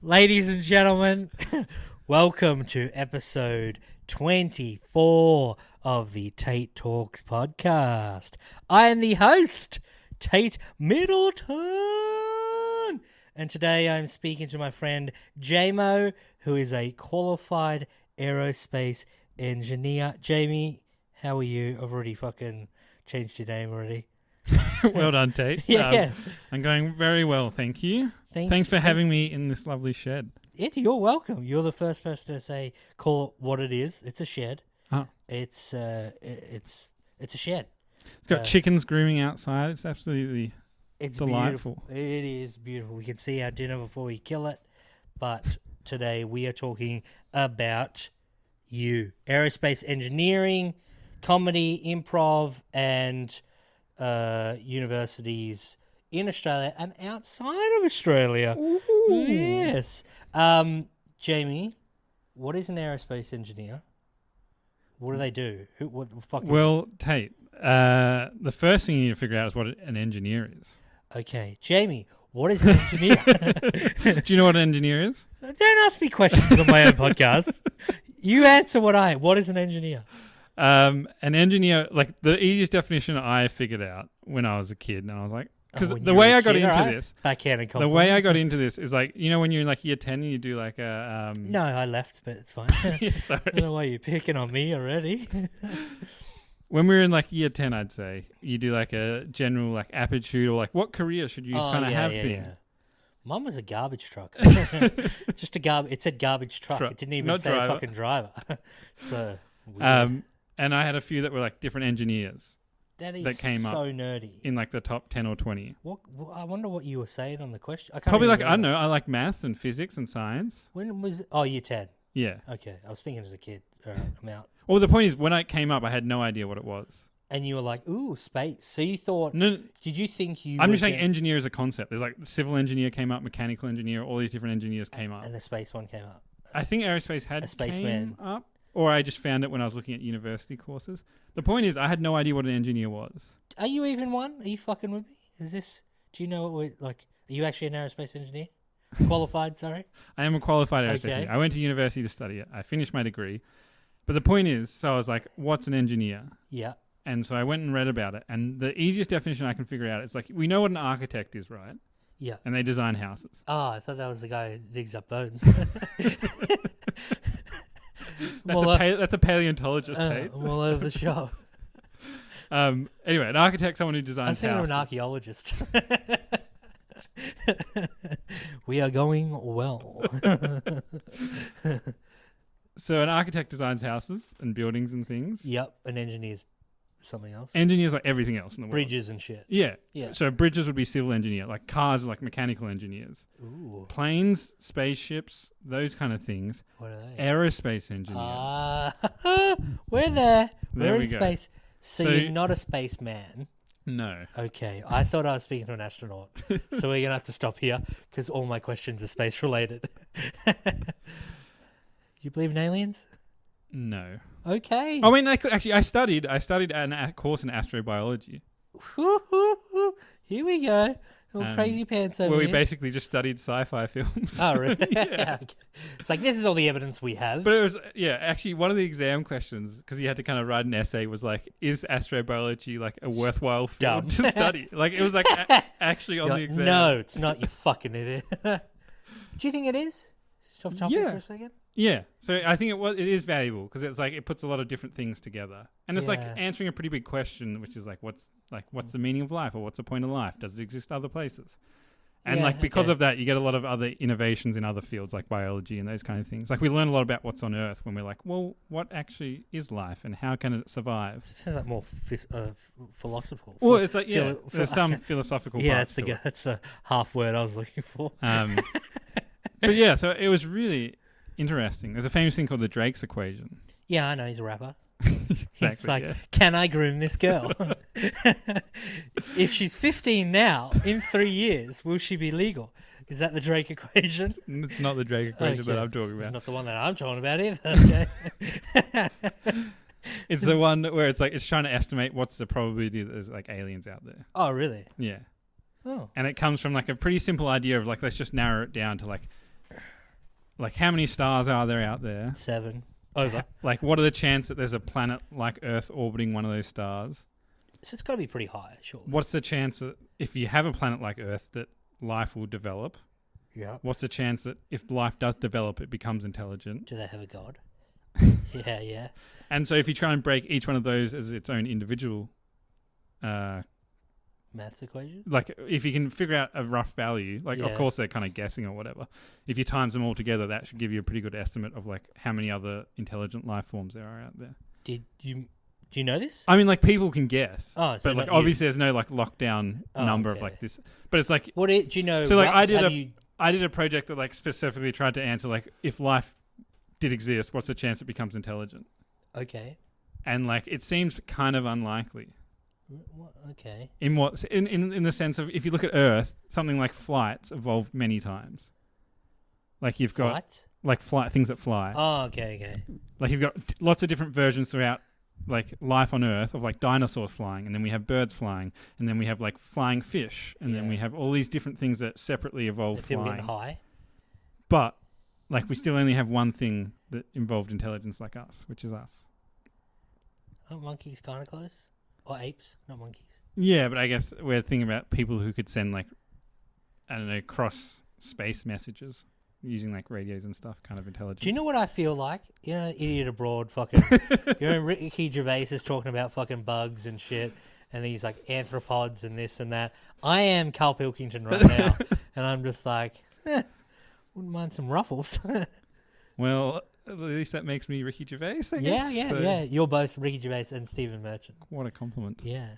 Ladies and gentlemen, welcome to episode 24 of the Tait Talks podcast. I am the host, Tait Middleton. And today I'm speaking to my friend Jamo, who is a qualified aerospace engineer. Jamie, how are you? I've already fucking changed your name already. Well done, Tait. Yeah. I'm going very well, thank you. Thanks for having me in this lovely shed. You're welcome. You're the first person to call it what it is. It's a shed. Oh. It's a shed. It's got chickens grooming outside. It's absolutely delightful. Beautiful. It is beautiful. We can see our dinner before we kill it. But today we are talking about you. Aerospace engineering, comedy, improv, and universities in Australia and outside of Australia. Ooh. Yes. Jamie, what is an aerospace engineer? What do they do? What the fuck is it? Tait, the first thing you need to figure out is what an engineer is. Okay. Jamie, what is an engineer? Do you know what an engineer is? Don't ask me questions on my own podcast. You answer what is an engineer? An engineer, like the easiest definition I figured out when I was a kid, and I was like, because the way I got into this, the way I got into this is like, you know, when you're in like year 10 and you do like a No, I left, but it's fine. Yeah, sorry. I don't know why you're picking on me already. When we were in like year 10, I'd say you do like a general like aptitude or like what career should you kind of have thing. Yeah. Mine was a garbage truck. Just it said garbage truck. It didn't even say driver. fucking driver. So weird. And I had a few that were like different engineers that came up nerdy. in like the top 10 or 20. I wonder what you were saying on the question. Probably like, I don't know, I like maths and physics and science. When was it? Oh, year 10. Yeah. Okay, I was thinking as a kid. I'm out. Well, the point is, when I came up, I had no idea what it was. And you were like, ooh, space. So you thought, no, did you think you I'm just saying engineer is a concept. There's like civil engineer came up, mechanical engineer, all these different engineers came up. And the space one came up. I think aerospace had a spaceman came up, or I just found it when I was looking at university courses. The point is, I had no idea what an engineer was. Are you even one? Are you fucking with me? Do you know what we're like? Are you actually an aerospace engineer? Qualified, sorry? I am a qualified aerospace engineer. I went to university to study it. I finished my degree. But the point is, so I was like, what's an engineer? Yeah. And so I went and read about it. And the easiest definition I can figure out is like, we know what an architect is, right? Yeah. And they design houses. Oh, I thought that was the guy who digs up bones. That's a paleontologist, Tait. I'm all over the shop. Anyway, an architect, someone who designs houses. I was thinking of an archaeologist. We are going well. So an architect designs houses and buildings and things. Yep, an engineer's something else. Engineers like everything else in the world. Bridges and shit. Yeah. Yeah. So bridges would be civil engineer. Like cars are like mechanical engineers. Ooh. Planes, spaceships, those kind of things. What are they? Aerospace engineers. We're there. There We're we in go. space. So you're not a spaceman. No. Okay. I thought I was speaking to an astronaut. So we're going to have to stop here because all my questions are space related. You believe in aliens? No. Okay. I mean, I studied a course in astrobiology. Here we go. Little crazy pants over where we here. basically just studied sci-fi films. Oh, really? Yeah. Okay. It's like, this is all the evidence we have. But it was, actually one of the exam questions, because you had to kind of write an essay, was like, is astrobiology like a worthwhile field to study? Like, it was like actually on the exam. No, it's not, you fucking idiot. Do you think it is? Stop topic for a second. Yeah, so I think it is valuable because it's like it puts a lot of different things together, and it's like answering a pretty big question, which is like what's the meaning of life, or what's the point of life? Does it exist other places? And because of that, you get a lot of other innovations in other fields like biology and those kind of things. Like we learn a lot about what's on Earth when we're like, well, what actually is life and how can it survive? It sounds like more philosophical. Well, it's like there's some philosophical. Yeah, parts that's the half word I was looking for. But yeah, so it was really interesting. There's a famous thing called the Drake's equation. Yeah, I know. He's a rapper. Exactly, it's like, can I groom this girl? If she's 15 now, in 3 years, will she be legal? Is that the Drake equation? It's not the Drake equation that I'm talking about. It's not the one that I'm talking about either. Okay. It's the one where it's like it's trying to estimate what's the probability that there's like aliens out there. Oh, really? Yeah. Oh. And it comes from like a pretty simple idea of like, let's just narrow it down to like like how many stars are there out there? 7. Over. Like, what are the chances that there's a planet like Earth orbiting one of those stars? So it's got to be pretty high, surely. What's the chance that if you have a planet like Earth that life will develop? Yeah. What's the chance that if life does develop, it becomes intelligent? Do they have a god? Yeah. And so if you try and break each one of those as its own individual, maths equation? like if you can figure out a rough value, like of Yeah. course they're kind of guessing or whatever. If you times them all together, that should give you a pretty good estimate of like how many other intelligent life forms there are out there. Do you know this? I mean, like people can guess, Oh, so but like not you. obviously there's no like lockdown number of okay. like this. But it's like What do you know? So, like, I did have a- you- I did a project that like specifically tried to answer like if life did exist, what's the chance it becomes intelligent? Okay. And like it seems kind of unlikely. Okay. In what in the sense of if you look at Earth, something like flights evolved many times. Like you've got Flights? like things that fly. Oh, okay. Like you've got lots of different versions throughout like life on Earth of like dinosaurs flying, and then we have birds flying, and then we have like flying fish, and then Yeah. we have all these different things that separately evolve If people flying. getting high. But like we still only have one thing that involved intelligence like us, which is us. Aren't monkeys kind of close? Or apes, not monkeys. Yeah, but I guess we're thinking about people who could send like, I don't know, cross space messages using like radios and stuff, kind of intelligence. Do you know what I feel like? You know, Idiot Abroad, fucking. You know, Ricky Gervais is talking about fucking bugs and shit, and these like arthropods and this and that. I am Carl Pilkington right now, and I'm just like, wouldn't mind some ruffles. Well, at least that makes me Ricky Gervais, I Yeah, guess. So yeah. You're both Ricky Gervais and Stephen Merchant. What a compliment. Yeah.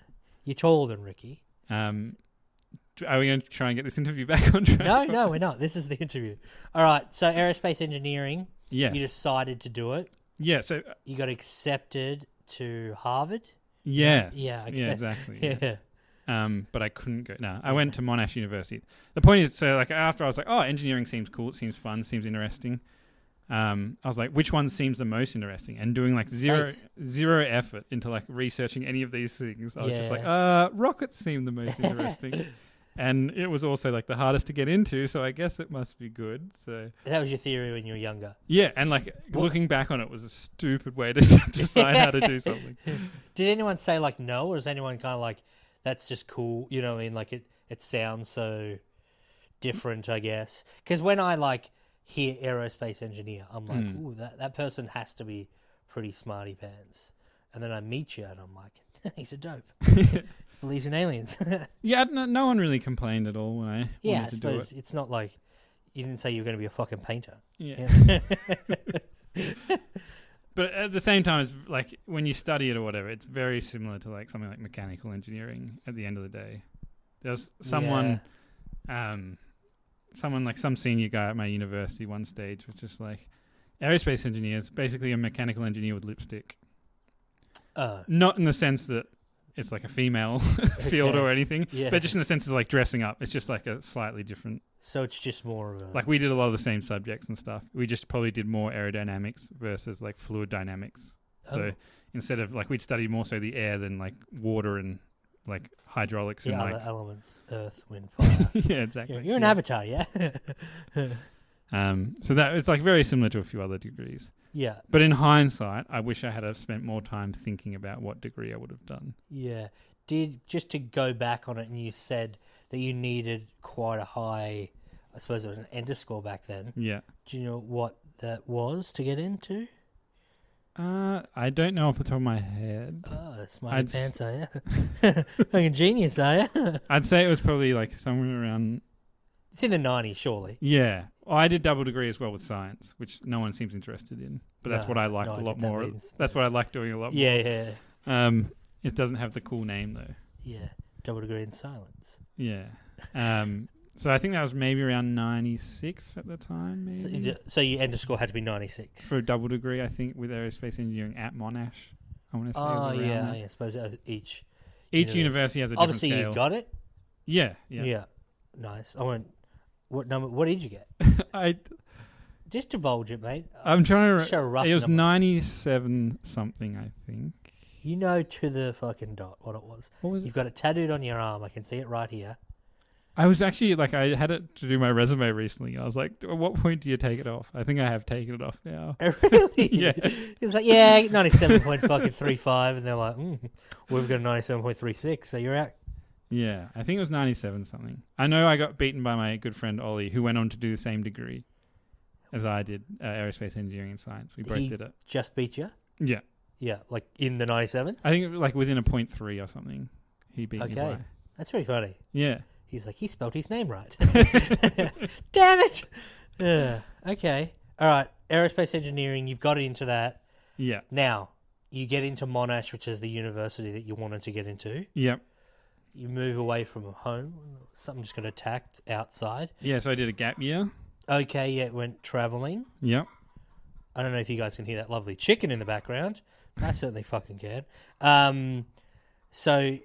You're taller than Ricky. Are we going to try and get this interview back on track? No, we're not. This is the interview. All right. So, aerospace engineering, Yes. you decided to do it. Yeah, so... You got accepted to Harvard. yes. Yeah, okay. Yeah, exactly. Yeah. But I couldn't go. No, I went to Monash University. The point is, so like after I was like, oh, engineering seems cool. It seems fun. Seems interesting. I was like, which one seems the most interesting? And doing like zero effort into like researching any of these things. I was just like, rockets seem the most interesting. And it was also like the hardest to get into, so I guess it must be good. So That was your theory when you were younger. yeah, and like looking back on it was a stupid way to decide how to do something. Did anyone say like no, or is anyone kind of like, that's just cool? You know what I mean? Like it sounds so different, I guess. Because when I like hear aerospace engineer, I'm like, ooh, that person has to be pretty smarty pants. And then I meet you and I'm like, he's a dope. Believes in aliens. Yeah, no one really complained at all when I Yeah, I wanted to do suppose it. it's not like you didn't say you were going to be a fucking painter. Yeah. But at the same time, it's like when you study it or whatever, it's very similar to like something like mechanical engineering at the end of the day. There's someone like some senior guy at my university one stage was just like, aerospace engineers, basically a mechanical engineer with lipstick. Not in the sense that it's like a female field or anything, but just in the sense of like dressing up. It's just like a slightly different. So it's just more of a... Like we did a lot of the same subjects and stuff. We just probably did more aerodynamics versus like fluid dynamics. So instead of like we'd studied more so the air than like water and like hydraulics and other like elements, earth, wind, fire. yeah, exactly. You're an avatar, yeah? So that was like very similar to a few other degrees. Yeah. But in hindsight, I wish I had have spent more time thinking about what degree I would have done. Yeah. Just to go back on it, and you said that you needed quite a high, I suppose it was an enter score back then. Yeah. Do you know what that was to get into? I don't know off the top of my head. Oh, smarty pants, are you? Fucking genius, are you? I'd say it was probably like somewhere around... It's in the 90s, surely. Yeah. Well, I did double degree as well with science, which no one seems interested in. But that's what I liked a lot more. That's what I like doing a lot more. Yeah. It doesn't have the cool name, though. Yeah. Double degree in silence. Yeah. So I think that was maybe around 96 at the time, maybe. So your enter score had to be 96? For a double degree, I think, with aerospace engineering at Monash. I want to say it was around that. I suppose each university has a different Obviously, scale. you got it? Yeah. Nice. What number? What did you get? Just divulge it, mate. I'm trying to... Show a rough it was number. 97 something, I think. You know to the fucking dot what it was. What was You've got it tattooed on your arm. I can see it right here. I was actually like, I had it to do my resume recently. I was like, at what point do you take it off? I think I have taken it off now. Really? Yeah. It's like, yeah, 97.35, and they're like, we've got a 97.36, so you're out. Yeah, I think it was 97 something. I know I got beaten by my good friend Ollie, who went on to do the same degree as I did, Aerospace Engineering and Science. We both did it. Just beat you? Yeah. Yeah, like in the 97s? I think like within a 0.3 or something, he beat me by. That's pretty funny. Yeah. He's like, he spelled his name right. Damn it! Okay. All right, Aerospace Engineering, you've got into that. Yeah. Now, you get into Monash, which is the university that you wanted to get into. Yep. You move away from home. Something just got attacked outside. Yeah, so I did a gap year. Okay, yeah, went travelling. Yep. I don't know if you guys can hear that lovely chicken in the background. I certainly fucking can. So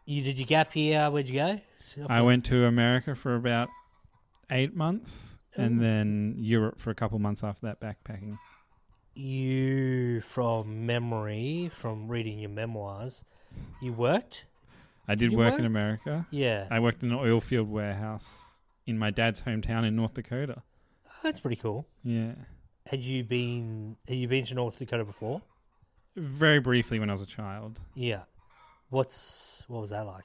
you did your gap year. Where'd you go? I went to America for about 8 months and then Europe for a couple months after that, backpacking. You, from memory, from reading your memoirs, you worked? I did work in America. Yeah. I worked in an oil field warehouse in my dad's hometown in North Dakota. Oh, that's pretty cool. Yeah. Had you been to North Dakota before? Very briefly when I was a child. Yeah. What was that like?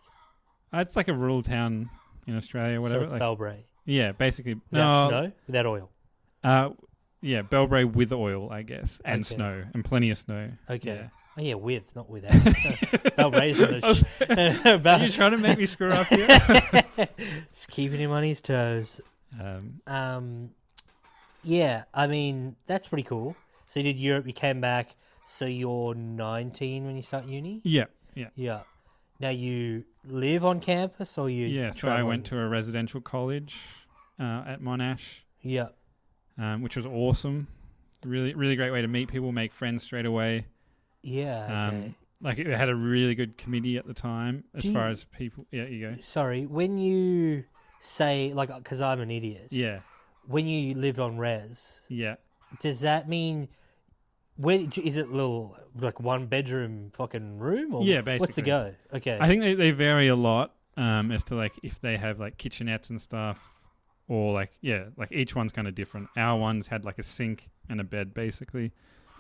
It's like a rural town in Australia, whatever. So it's Belbray. Yeah, basically. Without snow? Without oil? Yeah, Belbray with oil, I guess, and snow, and plenty of snow. Okay. Yeah. Oh, yeah, with, not without. Belbray's Are you trying to make me screw up here? Just keeping him on his toes. Yeah, I mean, that's pretty cool. So you did Europe, you came back, so you're 19 when you start uni? Yeah. Yeah. Now you live on campus or you Yeah, so I went to a residential college at Monash. Yeah. Which was awesome. Really, really great way to meet people, make friends straight away. Yeah, okay. Like it had a really good committee at the time as far as people... Yeah, you go. Sorry, when you say, like, because I'm an idiot. Yeah. When you lived on res. Yeah. Does that mean... Is it little, like, one bedroom fucking room? Or yeah, basically. What's the go? Okay. I think they vary a lot as to, like, if they have, like, kitchenettes and stuff. Or, like, yeah, like, each one's kind of different. Our ones had, like, a sink and a bed, basically.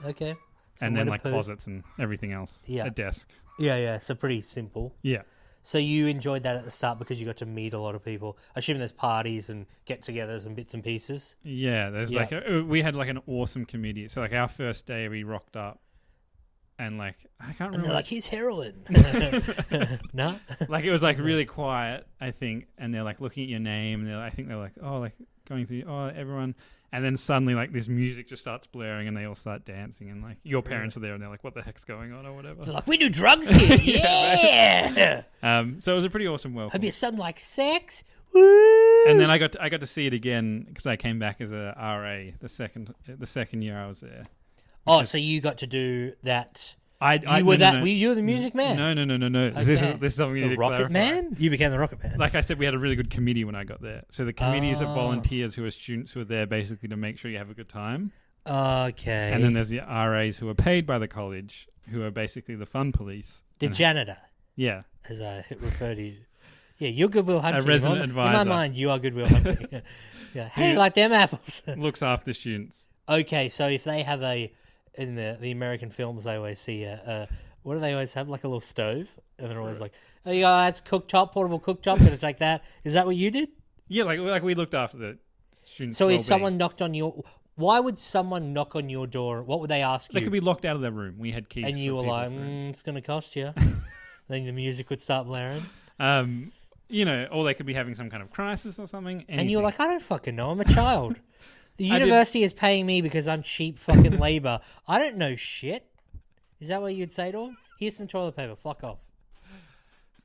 Okay. And then, like, closets and everything else. Yeah. A desk. Yeah, so pretty simple. Yeah. So you enjoyed that at the start because you got to meet a lot of people. I assume there's parties and get-togethers and bits and pieces. Yeah, there's we had like an awesome committee. So like our first day we rocked up and like, I can't remember. And they're like, he's heroin. No? Like it was like really quiet, I think. And they're like looking at your name and I think they're like, oh, like going through, oh, everyone. And then suddenly like this music just starts blaring and they all start dancing and like your parents are there and they're like, what the heck's going on or whatever. They're like, we do drugs here. Yeah. So it was a pretty awesome welcome. Hope your son likes sex. Woo! And then I got to see it again because I came back as a RA the second year I was there. Oh, so you got to do that. You were the music man? No. Okay. This is something you need to Rocket clarify. Man? You became the Rocket Man. Like I said, we had a really good committee when I got there. So the committee is of volunteers who are students who are there basically to make sure you have a good time. Okay. And then there's the RAs who are paid by the college who are basically the fun police. The janitor. Yeah. As I refer to you. Yeah, you're Goodwill Hunting. A resident advisor. In my mind, you are Goodwill Hunting. Yeah. Hey, like them apples. Looks after students. Okay, so if they have in the American films, they always see what do they always have? Like a little stove, and they're always like, "Oh, you guys, cooktop, portable cooktop. Gonna take that." Is that what you did? Yeah, like we looked after the students. So if someone knocked on your, why would someone knock on your door? What would they ask you? They could be locked out of their room. We had keys, and you were like, "It's gonna cost you." Then the music would start blaring. You know, or they could be having some kind of crisis or something. Anything. And you were like, "I don't fucking know. I'm a child." The university is paying me because I'm cheap fucking labor. I don't know shit. Is that what you'd say to them? Here's some toilet paper. Fuck off.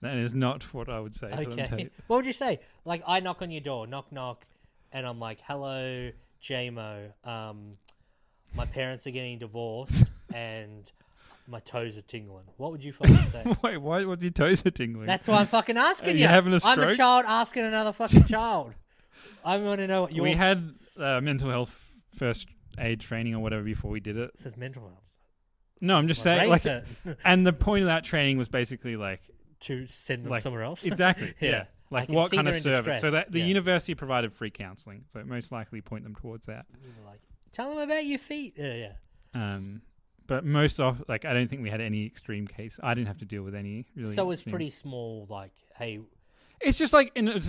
That is not what I would say. Okay. What would you say? Like, I knock on your door, knock, knock, and I'm like, hello, JMO. My parents are getting divorced, and my toes are tingling. What would you fucking say? Wait, why? What's your toes are tingling? That's why I'm fucking asking you. You having a stroke? I'm a child asking another fucking child. I want to know what We had mental health first aid training or whatever before we did it. It says mental health. No, I'm just saying. And the point of that training was basically like to send them somewhere else. Exactly. Yeah. Like can what see kind of they're in service? distress. So that the Yeah. university provided free counselling, so it most likely point them towards that. You were like, tell them about your feet. Yeah. But most of I don't think we had any extreme case. I didn't have to deal with any really. So it's extreme. pretty small. Like, hey, It's just like sink's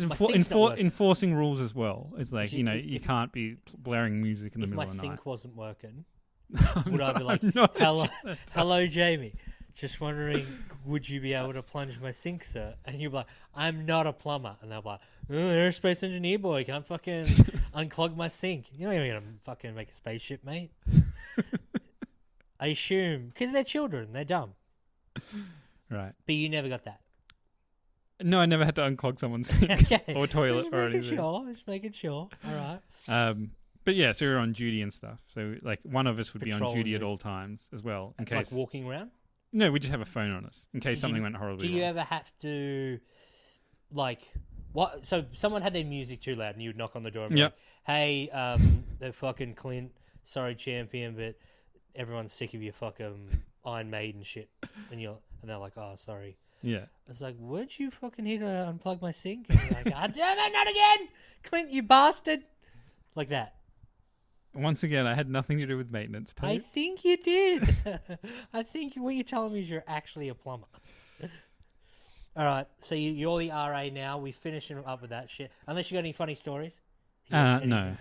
not working. enforcing rules as well. It's like If- you can't be blaring music in the if middle my of the sink night. wasn't working, I'm would I be like, not hello, Jamie? Just wondering, would you be able to plunge my sink, sir? And you'd be like, I'm not a plumber. And they'll be like, aerospace engineer boy, can't fucking unclog my sink. You're not even going to fucking make a spaceship, mate. I assume, because they're children, they're dumb. Right. But you never got that. No, I never had to unclog someone's sink Okay. or toilet or anything. Just making sure. All right. But yeah, so we were on duty and stuff. So like one of us would be on Patrolling duty at it. all times as well, in Like case. walking around? No, we just have a phone on us in case Did something you- went horribly Do you wrong. ever have to, like, what? So someone had their music too loud, and you would knock on the door and be Yep. like, "Hey, they're fucking Clint. Sorry, champion, but everyone's sick of your fucking Iron Maiden shit." And they're like, "Oh, sorry." Yeah. It's like, weren't you fucking here to unplug my sink? And you're like, God damn it, not again, Clint, you bastard! Like that. Once again, I had nothing to do with maintenance. I Tait. think you did. I think what you're telling me is you're actually a plumber. All right, so you're the RA now. We're finishing up with that shit. Unless you got any funny stories. No.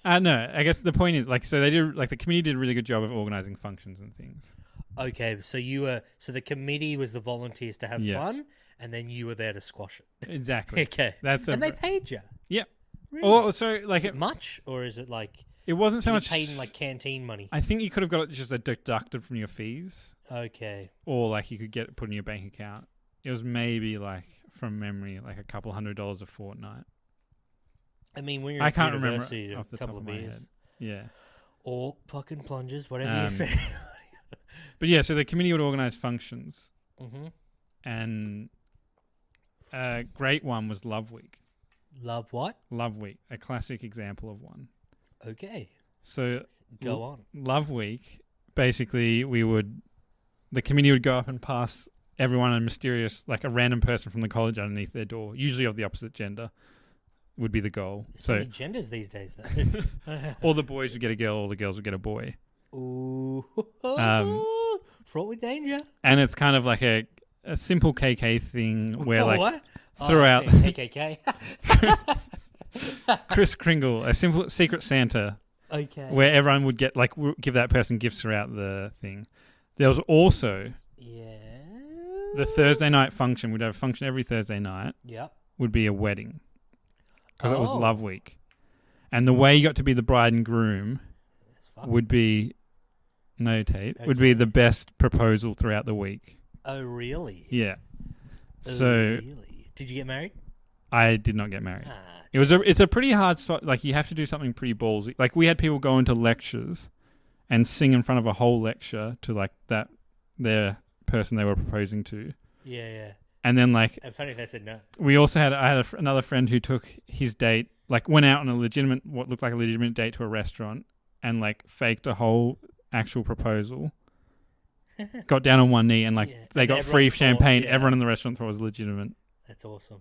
I guess the point is, so they did, the committee did a really good job of organizing functions and things. Okay, so the committee was the volunteers to have fun, and then you were there to squash it. Exactly. Okay, and they paid you. Yep. Really? Or so Is it much, or is it like it wasn't so you much paid in like canteen money? I think you could have got it just deducted from your fees, Okay. or you could get it put in your bank account. It was maybe from memory, a couple $100 a fortnight. I mean, when you're I at can't remember university, off the a couple top of of my beers, head. Yeah. or fucking plungers, whatever you spend. But yeah, so the committee would organize functions, Mm-hmm. and a great one was Love Week. Love what? Love Week, a classic example of one. Okay, So go on. Love Week, basically, the committee would go up and pass everyone a random person from the college underneath their door, usually of the opposite gender, would be the goal. So many genders these days, though. all the boys would get a girl, all the girls would get a boy. Ooh, fraught with danger. And it's kind of like a simple KK thing where what? throughout KKK. Kris Kringle, a simple Secret Santa, Okay. where everyone would get give that person gifts throughout the thing. There was also the Thursday night function. We'd have a function every Thursday night. Yep. Would be a wedding because it was Oh. Love Week, and the way you got to be the bride and groom would be Tait would be the best proposal throughout the week. Oh, really? Yeah. Oh, So really? Did you get married? I did not get married. Ah, It's a pretty hard spot. You have to do something pretty ballsy. We had people go into lectures and sing in front of a whole lecture to their person they were proposing to. yeah. And then And funny if they said no. we also had another friend who took his date, went out on what looked like a legitimate date to a restaurant and faked a whole actual proposal. Got down on one knee and they And got free everyone thought- champagne. yeah. Everyone in the restaurant thought it was legitimate. That's awesome.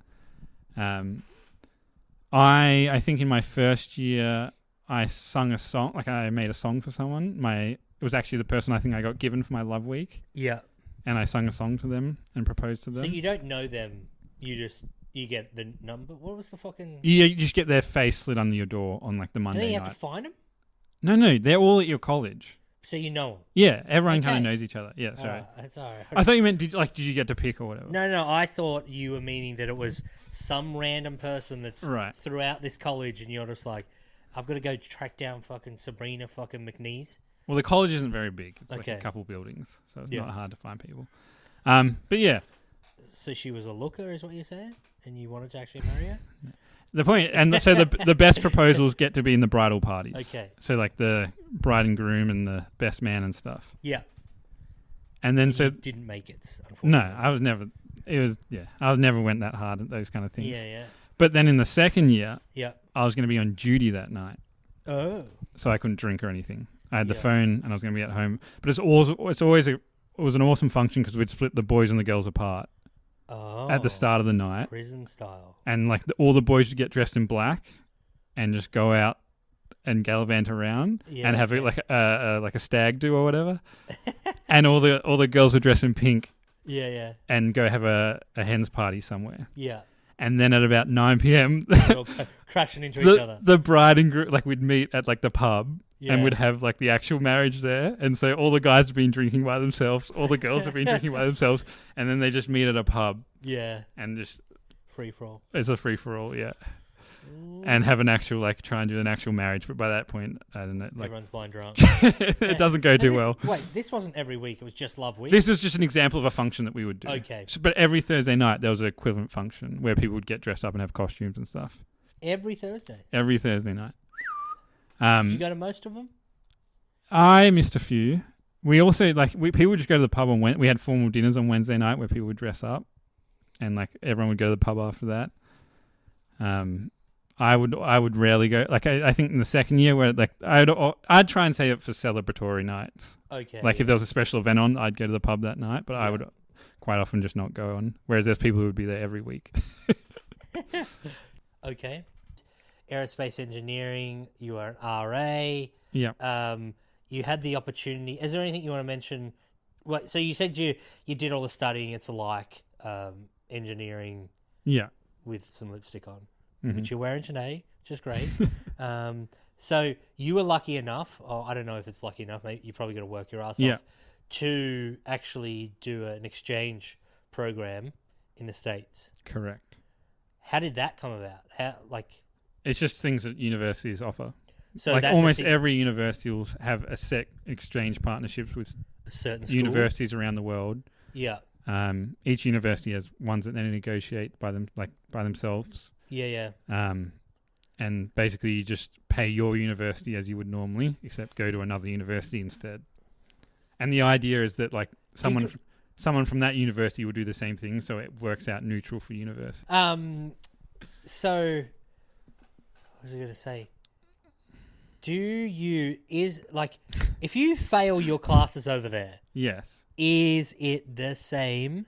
I think in my first year I sung a song, I made a song for someone. It was actually the person I think I got given for my Love Week, Yeah. and I sung a song to them and proposed to So them. you don't know them. You get the number. What was the fucking? You just get their face slid under your door on the And then Monday you night. have to find them. No, they're all at your college. So you know them. Yeah, everyone kind Okay. of knows each other. Yeah, sorry. That's all right. I thought you meant did you get to pick or whatever? No. I thought you were meaning that it was some random person that's Right. throughout this college, and you're just like, I've got to go track down fucking Sabrina fucking McNeese. Well, the college isn't very big. It's Okay. a couple buildings, so it's Yeah. not hard to find people. But yeah, So she was a looker, is what you're saying, and you wanted to actually marry her? the point, and so the best proposals get to be in the bridal parties. Okay. So the bride and groom and the best man and stuff. Yeah. And then You didn't make it, unfortunately. no, I was never. I was never went that hard at those kind of things. Yeah. But then in the second year, Yeah. I was going to be on duty that night, Oh. so I couldn't drink or anything. I had the Yeah. phone, and I was going to be at home. But it was an awesome function because we'd split the boys and the girls apart. at the start of the night. Prison style. And like all the boys would get dressed in black and just go out and gallivant around and have like a stag do or whatever. And all the girls would dress in pink. Yeah. And go have a hen's party somewhere. Yeah. And then at about 9 p.m. They're all crashing into each other. The bride and groom, like we'd meet at like the pub and we'd have like the actual marriage there. And so all the guys have been drinking by themselves, all the girls have been drinking by themselves, and then they just meet at a pub. Yeah. And just free for all. It's a free for all, yeah. And have an actual, like, try and do an actual marriage. But by that point, I don't know. Like, everyone's blind drunk. It doesn't go too well. Wait, this wasn't every week. It was just Love Week? This was just an example of a function that we would do. Okay. So, but every Thursday night, there was an equivalent function where people would get dressed up and have costumes and stuff. Every Thursday? Every Thursday night. Did you go to most of them? I missed a few. We also, like, people would just go to the pub on Wednesday. We had formal dinners on Wednesday night where people would dress up. And, like, everyone would go to the pub after that. I would rarely go. Like I think in the second year where like I'd try and save it for celebratory nights. Okay. Like if there was a special event on, I'd go to the pub that night, but I would quite often just not go on. Whereas there's people who would be there every week. Okay. Aerospace engineering. You are an RA. Yeah. You had the opportunity. Is there anything you want to mention? What? So you said you did all the studying. It's like engineering. Yeah. With some lipstick on. Which you're wearing today, which is great. So you were lucky enough, or I don't know if it's lucky enough, mate, you probably got to work your ass off, to actually do an exchange program in the States. Correct. How did that come about? It's just things that universities offer. So like that's almost every university will have a set exchange partnerships with a certain school? Universities around the world. Yeah. Each university has ones that they negotiate by themselves. Yeah. And basically you just pay your university as you would normally, except go to another university instead. And the idea is that like someone from that university will do the same thing, so it works out neutral for university. So what was I going to say? If you fail your classes over there, yes, is it the same?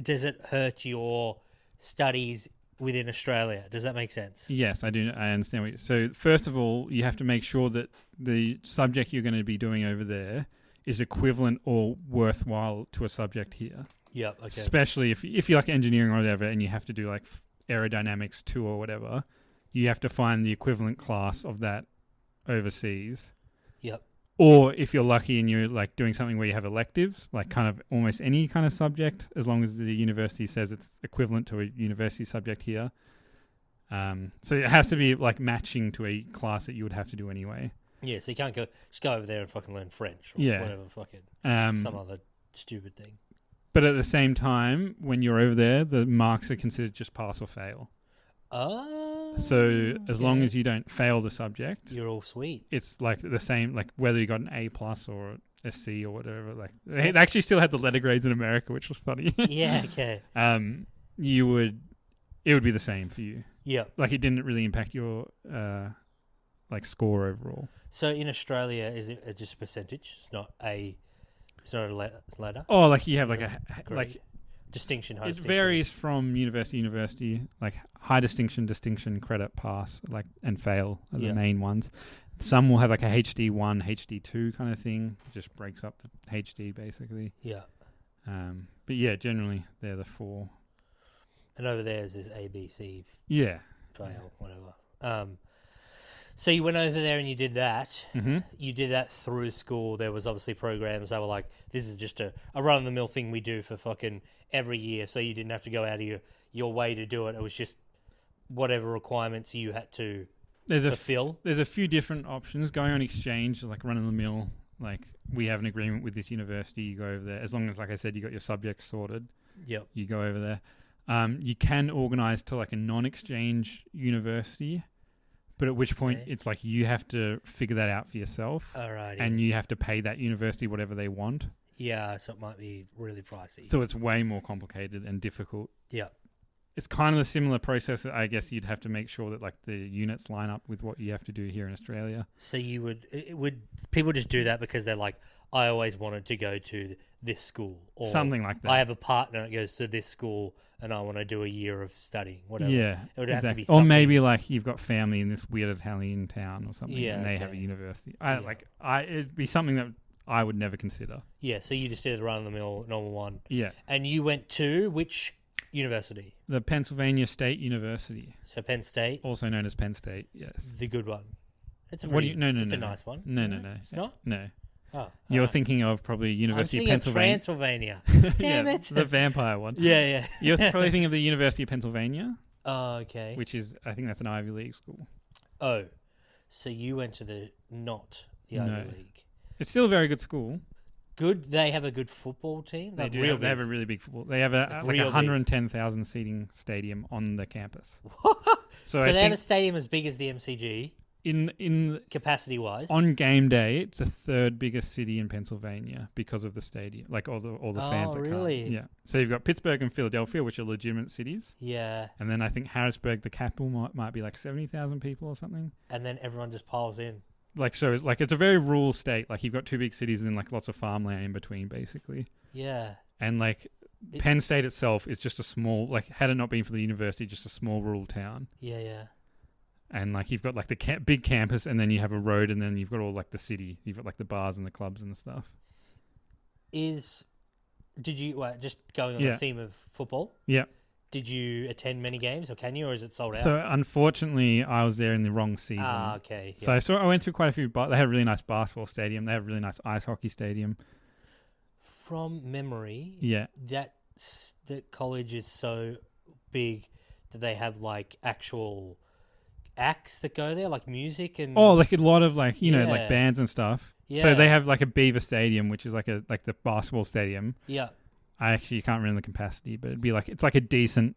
Does it hurt your studies within Australia? Does that make sense? Yes, I do. I understand what so first of all, you have to make sure that the subject you're going to be doing over there is equivalent or worthwhile to a subject here. Yep, okay. Especially if you like engineering or whatever and you have to do like aerodynamics 2 or whatever, you have to find the equivalent class of that overseas. Yep. Or if you're lucky and you're like doing something where you have electives, like kind of almost any kind of subject, as long as the university says it's equivalent to a university subject here. So it has to be like matching to a class that you would have to do anyway. Yeah, so you can't just go over there and fucking learn French or whatever fucking some other stupid thing. But at the same time, when you're over there, the marks are considered just pass or fail. Oh. So as long as you don't fail the subject, you're all sweet. It's like the same, like whether you got an A+ or a C or whatever. Like they actually still had the letter grades in America, which was funny. Yeah, okay. It would be the same for you. Yeah. Like it didn't really impact your like score overall. So in Australia, is it just a percentage? It's not a ladder. Oh, like you have like a like distinction. It varies from university to university. Like high distinction, credit, pass, like and fail are the main ones. Some will have like a HD1, HD2 kind of thing. It just breaks up the HD basically. Yeah. But yeah, generally they're the 4. And over there is A, B, C. Yeah. Fail, whatever. So you went over there and you did that. Mm-hmm. You did that through school. There was obviously programs that were like, this is just a run-of-the-mill thing we do for fucking every year. So you didn't have to go out of your way to do it. It was just whatever requirements you had to fulfill. There's a few different options. Going on exchange, like run-of-the-mill, like we have an agreement with this university, you go over there. As long as, like I said, you got your subjects sorted, yep, you go over there. You can organise to like a non-exchange university, but at which point it's like you have to figure that out for yourself. Alrighty. And you have to pay that university whatever they want. Yeah, so it might be really pricey. So it's way more complicated and difficult. Yeah. it's kind of a similar process. I guess you'd have to make sure that like the units line up with what you have to do here in Australia. So would people just do that because they're like, I always wanted to go to this school, or Something like that. I have a partner that goes to this school and I want to do a year of studying, whatever. Yeah, it would have to be or something. maybe like you've got family in this weird Italian town or something, Yeah, and they have a university. It'd be something that I would never consider. Yeah, so you just did a run-of-the-mill normal one. Yeah, And you went to which university? the Pennsylvania State University, So Penn State, also known as Penn State. Yes. the good one. It's a What do pretty, you? No, it's no, a no. nice one. No, isn't no, it? no. It's not? No. Oh. You're alright. thinking of probably I'm University of thinking of Pennsylvania. Transylvania. Damn Yeah, it. the vampire one. Yeah. You're probably thinking of the University of Pennsylvania, Oh, okay. which is, I think that's an Ivy League school. Oh, so you went to the Ivy No. League. It's still a very good school. Good. They have a good football team. They Like do. real They have a big. really big football. They have a Real big. 110,000 seating stadium on the campus. So I they have a think stadium as big as the MCG, in capacity wise. on game day, it's the third biggest city in Pennsylvania because of the stadium, like all the fans that really? come. Yeah. So you've got Pittsburgh and Philadelphia, which are legitimate cities, Yeah, and then I think Harrisburg, the capital, might be like 70,000 people or something. and then everyone just piles in. Like so, it's a very rural state. Like you've got two big cities and like lots of farmland in between, basically. Yeah. And like Penn State itself is just a small, like had it not been for the university, just a small rural town. Yeah. And like you've got like the big campus, and then you have a road, and then you've got all like the city. You've got like the bars and the clubs and the stuff. Did you just going on Yeah. the theme of football? Yeah. Did you attend many games, or can you, or is it sold out? So unfortunately, I was there in the wrong season. Okay. So I went through quite a few. They had a really nice basketball stadium. They have a really nice ice hockey stadium. From memory, Yeah. that college is so big that they have like actual acts that go there, like music and Oh, like a lot of like Yeah. like bands and stuff. Yeah. So they have like a Beaver Stadium, which is like the basketball stadium. yeah, I actually can't remember the capacity, but it's like a decent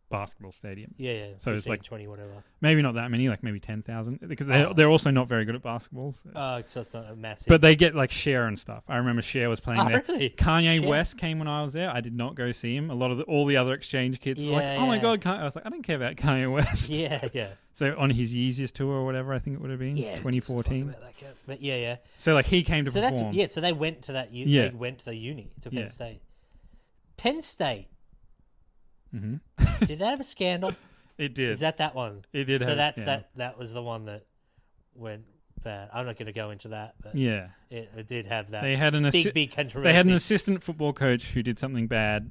basketball stadium. yeah. So it's 15, like 20, whatever. Maybe not that many, like maybe 10,000, because Oh. they're also not very good at basketball. So it's not a massive. But they get like Cher and stuff. I remember Cher was playing there. Really? Kanye Cher? West came when I was there. I did not go see him. A lot of all the other exchange kids were like, Yeah, "Oh my yeah. god, Kanye!" I was like, "I don't care about Kanye West." Yeah. So on his Yeezus tour or whatever, I think it would have been Yeah. 2014. About that kid. But yeah. So like he came to So perform. So they went to that. Yeah. They went to the uni to Yeah. Penn State. Penn State. Hmm. Did they have a scandal? It did. Is that one? It did. So have a that's scandal. that was the one that went bad. I'm not going to go into that, but Yeah. it did have that They had an big controversy. they had an assistant football coach who did something bad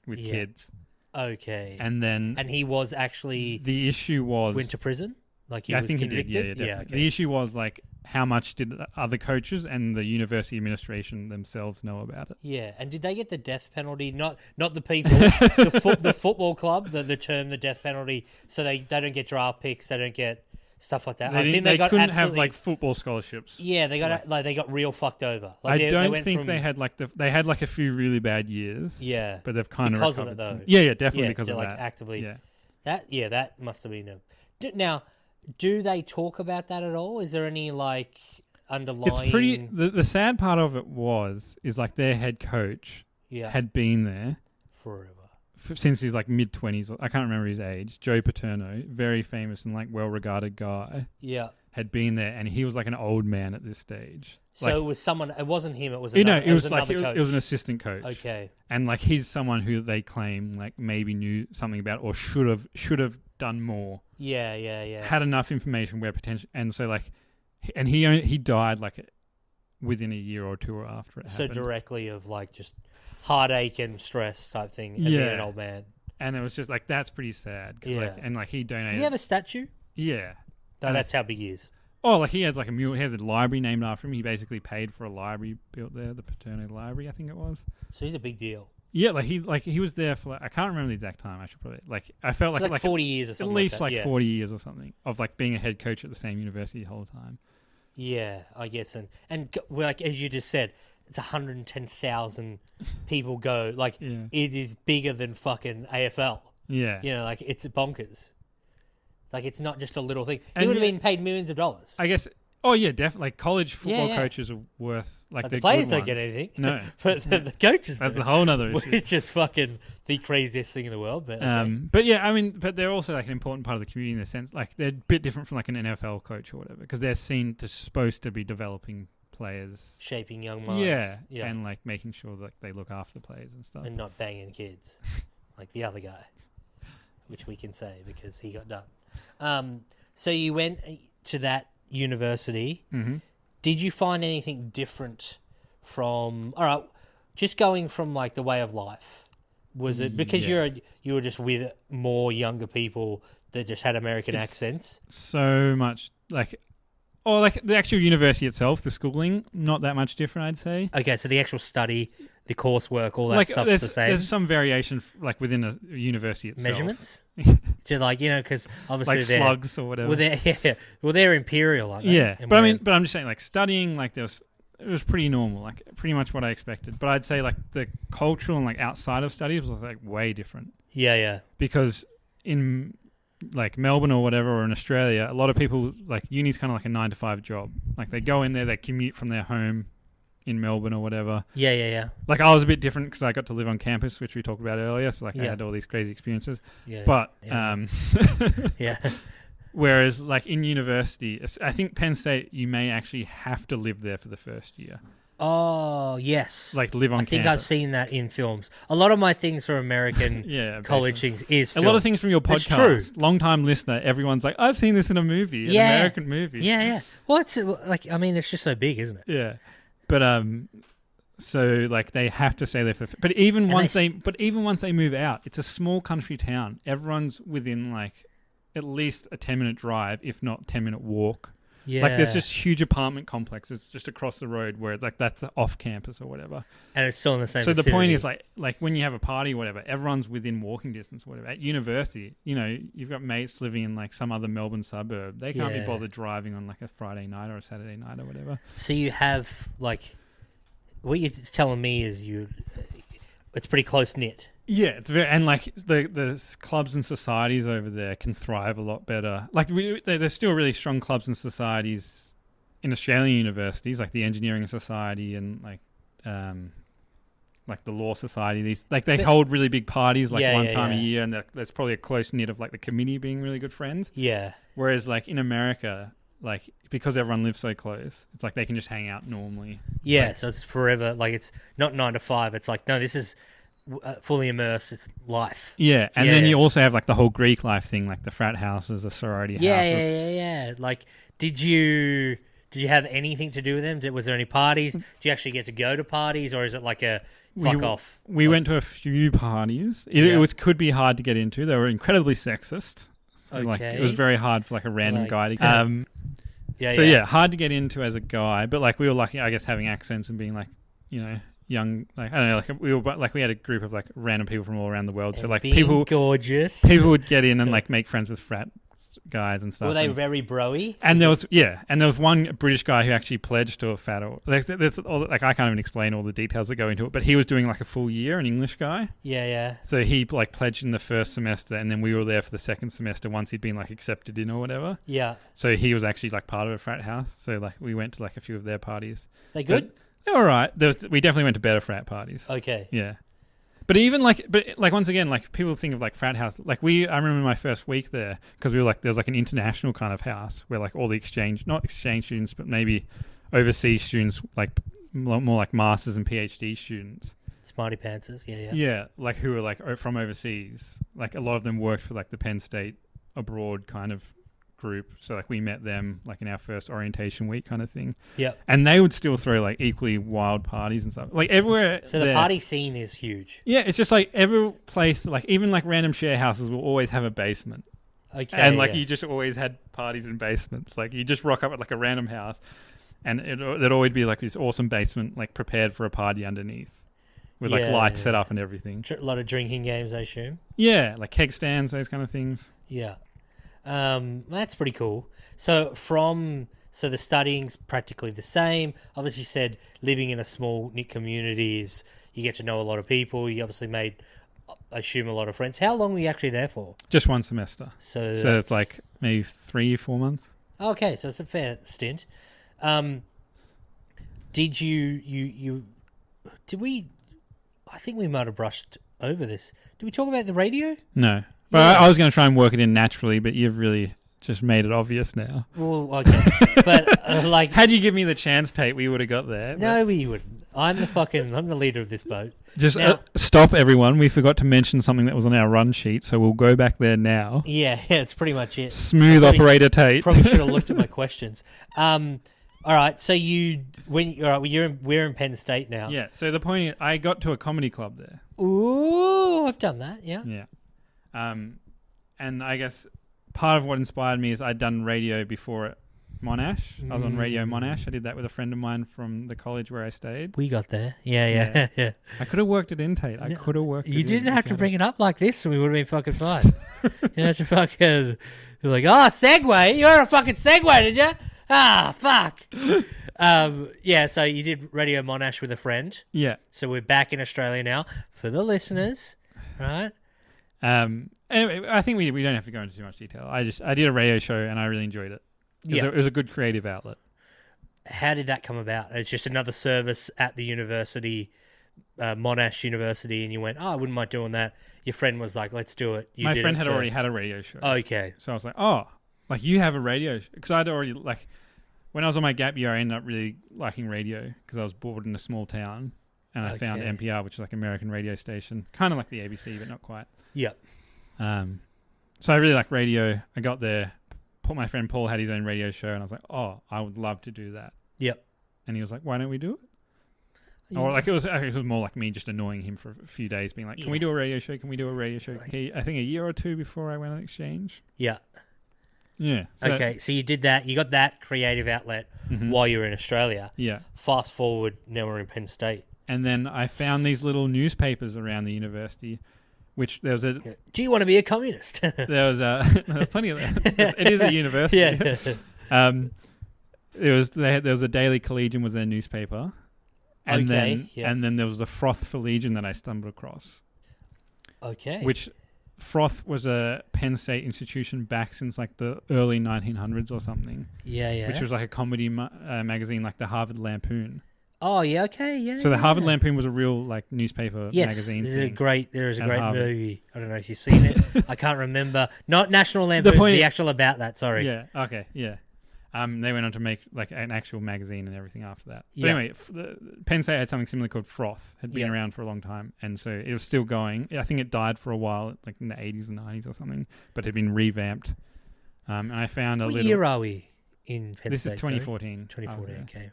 with Yeah. kids, Okay. and then And he was actually the issue was went to prison? Like he I was think convicted? he did. Yeah, definitely. okay. The issue was like how much did other coaches and the university administration themselves know about it? Yeah, and did they get the death penalty? Not the people, the football club, the term, the death penalty, so they don't get draft picks, they don't get stuff like that. They, I didn't, think they got couldn't have absolutely- like football scholarships. Yeah, they got they got real fucked over. Like I they don't went think from- they had like they had like a few really bad years. Yeah, but they've kind of because of recovered it, though. since. Yeah, definitely yeah, because to, of like that. actively. Yeah. That must have been a. Now, do they talk about that at all? Is there any like underlying? It's pretty. The sad part of it is like their head coach Yeah, had been there forever. since he's like mid-20s. I can't remember his age. Joe Paterno, very famous and like well-regarded guy, Yeah. had been there, and he was like an old man at this stage. So Like, it was someone. It wasn't him. It was you know, another, it was like another it was an coach. assistant coach. Okay. And like he's someone who they claim like maybe knew something about or should have done more. Yeah. Had enough information where potential, and so like, and he died like within a year or two after it So happened. directly of like just heartache and stress type thing. And being an old man. And it was just like that's pretty sad. 'Cause, Yeah. like, and like he donated. Does he have a statue? Yeah. No, And that's how big he is. Oh, like he had like a mule. He has a library named after him. He basically paid for a library built there, the Paterno Library, I think it was. So he's a big deal. Yeah, like he was there for like, I can't remember the exact time. I should probably I felt So like 40 years or at something. least like, that. Yeah. 40 years or something of like being a head coach at the same university the whole time. Yeah, I guess, and like as you just said, it's 110,000 people go. Like Yeah. it is bigger than fucking AFL. Yeah. You know, like it's bonkers. Like it's not just a little thing. He And would have yeah- been paid millions of dollars. I guess Oh yeah, definitely. Like college football Yeah. coaches are worth like But the the players good don't get ones. anything. No, But the coaches that's do. a whole nother issue. Which is fucking the craziest thing in the world. But okay. But yeah, I mean, but they're also like an important part of the community in the sense, like they're a bit different from like an NFL coach or whatever, because they're supposed to be developing players, Shaping young minds. yeah, and like making sure that they look after the players and stuff. And not banging kids like the other guy, which we can say because he got done. So you went to that university. Mm-hmm. Did you find anything different from? All right, just going from like the way of life. Was it because you were just with more younger people that just had American accents? So much like. Or like the actual university itself, the schooling, not that much different, I'd say. Okay, so the actual study, the coursework, all that Like stuff's the same. there's some variation like within a university itself. Measurements? So like, because obviously like they're slugs or whatever. Well, they're imperial, aren't they? Yeah, And but I'm just saying like studying like it was pretty normal, like pretty much what I expected. But I'd say like the cultural and like outside of studies was like way different. Yeah. Because in like Melbourne or whatever, or in Australia, a lot of people like uni's kind of like a 9-to-5 job. Like they go in there, they commute from their home in Melbourne or whatever. Yeah. Like I was a bit different because I got to live on campus, which we talked about earlier. So like I had all these crazy experiences. Yeah. But yeah. whereas like in university, I think Penn State, you may actually have to live there for the first year. Oh, yes. Like live on campus. I think I've seen that in films. A lot of my things for American college things is film. A lot of things from your podcast. It's true. Long-time listener, everyone's like, I've seen this in a movie, an American movie. Yeah. Well, it's like, I mean, it's just so big, isn't it? Yeah. But so like they have to stay there for. But even once they move out, it's a small country town. Everyone's within like at least a 10-minute drive, if not 10-minute walk. Yeah. Like there's just huge apartment complexes just across the road where like that's off campus or whatever. And it's still in the same So vicinity. the point is like when you have a party or whatever, everyone's within walking distance or whatever. At university, you've got mates living in like some other Melbourne suburb. They can't be bothered driving on like a Friday night or a Saturday night or whatever. So you have like, what you're telling me is it's pretty close knit. Yeah, it's very, and like the clubs and societies over there can thrive a lot better. Like there's still really strong clubs and societies in Australian universities, like the Engineering Society and like the Law Society. These they hold really big parties like one time a year, and there's probably a close knit of like the committee being really good friends. Yeah. Whereas like in America, like because everyone lives so close, it's like they can just hang out normally. Yeah, like, so it's forever. Like it's not 9 to 5. It's like, no, this is fully immersed. It's life. Yeah, and then you also have like the whole Greek life thing, like the frat houses, the sorority houses. Yeah. Like, did you have anything to do with them? Was there any parties? Do you actually get to go to parties, or is it like a fuck off? We went to a few parties. It could be hard to get into. They were incredibly sexist. So Okay. Like, it was very hard for like a random guy to hard to get into as a guy. But like we were lucky, I guess, having accents and being like, young, like I don't know, like we had a group of like random people from all around the world. So like people would get in and like make friends with frat guys and stuff. Were they very broy? And there was one British guy who actually pledged to a frat. Like I can't even explain all the details that go into it, but he was doing like a full year, an English guy. Yeah. So he like pledged in the first semester, and then we were there for the second semester once he'd been like accepted in or whatever. Yeah. So he was actually like part of a frat house. So like we went to like a few of their parties. They good? They're all right. We definitely went to better frat parties. Okay. Yeah. But even like once again, like people think of like frat house. Like I remember my first week there because we were like, there's like an international kind of house where like all the not exchange students, but maybe overseas students, like more like masters and PhD students. Smarty pantsers, yeah. Yeah, like who were like from overseas. Like a lot of them worked for like the Penn State abroad kind of group. So like we met them like in our first orientation week kind of thing. Yeah. And they would still throw like equally wild parties and stuff. Like everywhere. So the party scene is huge. Yeah, it's just like every place, like even like random share houses will always have a basement. Okay. And like you just always had parties in basements. Like you just rock up at like a random house and there'd always be like this awesome basement like prepared for a party underneath. With like lights set up and everything. A lot of drinking games, I assume. Yeah, like keg stands, those kind of things. Yeah. That's pretty cool. So the studying's practically the same. Obviously, you said living in a small knit community is you get to know a lot of people. You obviously made, I assume, a lot of friends. How long were you actually there for? Just one semester. So it's like maybe 3-4 months. Okay, so it's a fair stint. Did you did we? I think we might have brushed over this. Did we talk about the radio? No. But I was going to try and work it in naturally, but you've really just made it obvious now. Well, okay. But, like... Had you given me the chance, Tait, we would have got there. No, we wouldn't. I'm the leader of this boat. Just now, stop, everyone. We forgot to mention something that was on our run sheet, so we'll go back there now. Yeah, it's pretty much it. Smooth operator Tait. Probably should have looked at my questions. All right, so we're in Penn State now. Yeah, so the point is, I got to a comedy club there. Ooh, I've done that, yeah. Yeah. And I guess part of what inspired me is I'd done radio before at Monash. I was on Radio Monash. I did that with a friend of mine from the college where I stayed. We got there. Yeah. I could have worked it in, Tait. I could have worked it in. You didn't have to bring it up like this and we would have been fucking fine. You had to fucking... You're like, oh, segue? You're a fucking segue, did you? Ah, fuck. Yeah, so you did Radio Monash with a friend. Yeah. So we're back in Australia now for the listeners, right? Anyway, I think we don't have to go into too much detail. I did a radio show and I really enjoyed it. It was a good creative outlet. How did that come about? It's just another service at the university, Monash University, and you went, oh, I wouldn't mind doing that. Your friend was like, let's do it. My friend had already had a radio show. Okay. So I was like, oh, like you have a radio show. Because I'd already, like, when I was on my gap year, I ended up really liking radio because I was bored in a small town. And I found NPR, which is like American radio station. Kind of like the ABC, but not quite. Yep. So I really like radio. I got there. My friend Paul had his own radio show, and I was like, "Oh, I would love to do that." Yep. And he was like, "Why don't we do it?" Yeah. Or like it was more like me just annoying him for a few days, being like, "Can we do a radio show? Can we do a radio show?" I think a year or two before I went on exchange. Yeah. Yeah. So so you did that. You got that creative outlet while you were in Australia. Yeah. Fast forward, now we're in Penn State. And then I found these little newspapers around the university. Which there was a... Do you want to be a communist? There was plenty of that. It is a university. Yeah. There was a Daily Collegian was their newspaper. And then there was the Froth for Legion that I stumbled across. Okay. Which Froth was a Penn State institution back since like the early 1900s or something. Yeah. Which was like a comedy magazine like the Harvard Lampoon. Oh, yeah, okay, yeah. So the Harvard Lampoon was a real like newspaper magazine. Yes, there is a great movie. I don't know if you've seen it. I can't remember. Not National Lampoon, the actual about that, sorry. Yeah, okay, yeah. They went on to make like an actual magazine and everything after that. But anyway, Penn State had something similar called Froth. Had been around for a long time, and so it was still going. I think it died for a while, like in the 80s and 90s or something, but had been revamped. And I found a little... What year are we in Penn State? This is 2014. 2014, okay.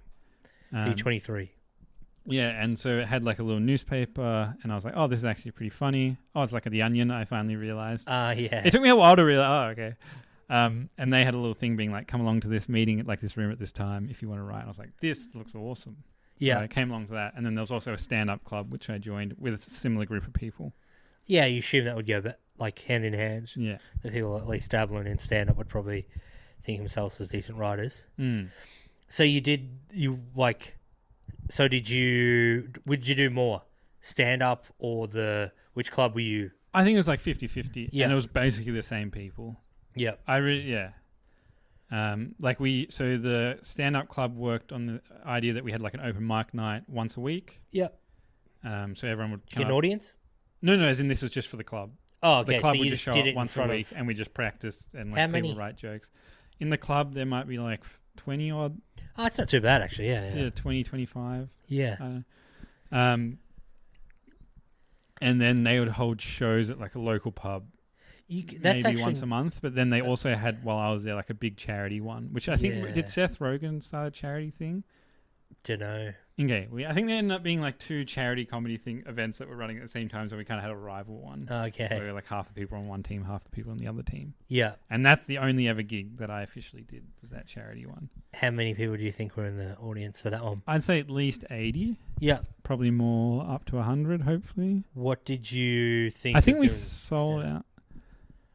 So you're 23. Yeah, and so it had like a little newspaper, and I was like, oh, this is actually pretty funny. Oh, it's like The Onion, I finally realized. Yeah. It took me a while to realize, oh, okay. And they had a little thing being like, come along to this meeting at like this room at this time if you want to write. And I was like, this looks awesome. So I came along to that. And then there was also a stand-up club, which I joined with a similar group of people. Yeah, you assume that would go like hand in hand. Yeah. The people at least dabbling in stand-up would probably think themselves as decent writers. So would you do more? Stand-up or which club were you? I think it was like 50-50. Yeah. And it was basically the same people. Yeah. So the stand-up club worked on the idea that we had like an open mic night once a week. Yeah. So everyone would come an audience? No, as in this was just for the club. Oh, okay. The club so would just show up once a week and we just practiced and like people write jokes. In the club, there might be like 20 odd. Oh, it's not too bad actually. Yeah. 20, 25. Yeah. And then they would hold shows at like a local pub. That's maybe once a month, but then they also had, while I was there, like a big charity one, which I think, did Seth Rogen start a charity thing? Dunno. Okay, I think there ended up being like two charity comedy events that were running at the same time, so we kind of had a rival one. Okay. Where like half the people on one team, half the people on the other team. Yeah. And that's the only ever gig that I officially did, was that charity one. How many people do you think were in the audience for that one? I'd say at least 80. Yeah. Probably more, up to 100, hopefully. What did you think? I think we sold out.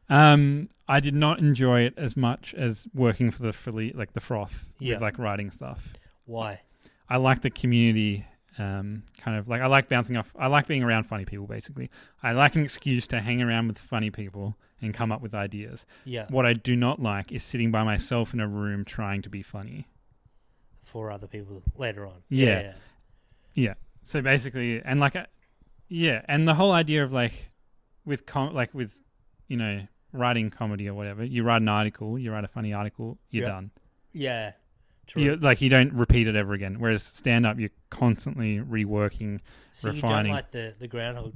I did not enjoy it as much as working for the Froth with like writing stuff. Why? I like the community, kind of like I like bouncing off. I like being around funny people. Basically, I like an excuse to hang around with funny people and come up with ideas. Yeah. What I do not like is sitting by myself in a room trying to be funny. for other people later on. Yeah. So basically, and like, and the whole idea of like, with writing comedy or whatever, you write an article, you write a funny article, you're done. Yeah. True. You don't repeat it ever again. Whereas stand up, you're constantly reworking, so refining. You don't like the groundhog.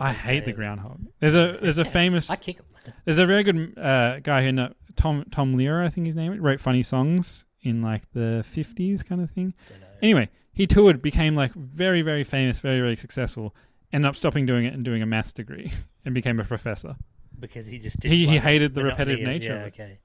I hate the groundhog. There's a famous. I kick him. There's a very good guy who Tom Lehrer, I think his name, wrote funny songs in like the 50s kind of thing. Don't know. Anyway, he toured, became like very, very famous, very, very successful, ended up stopping doing it and doing a maths degree and became a professor. Because he just didn't he hated the repetitive nature of it. Okay.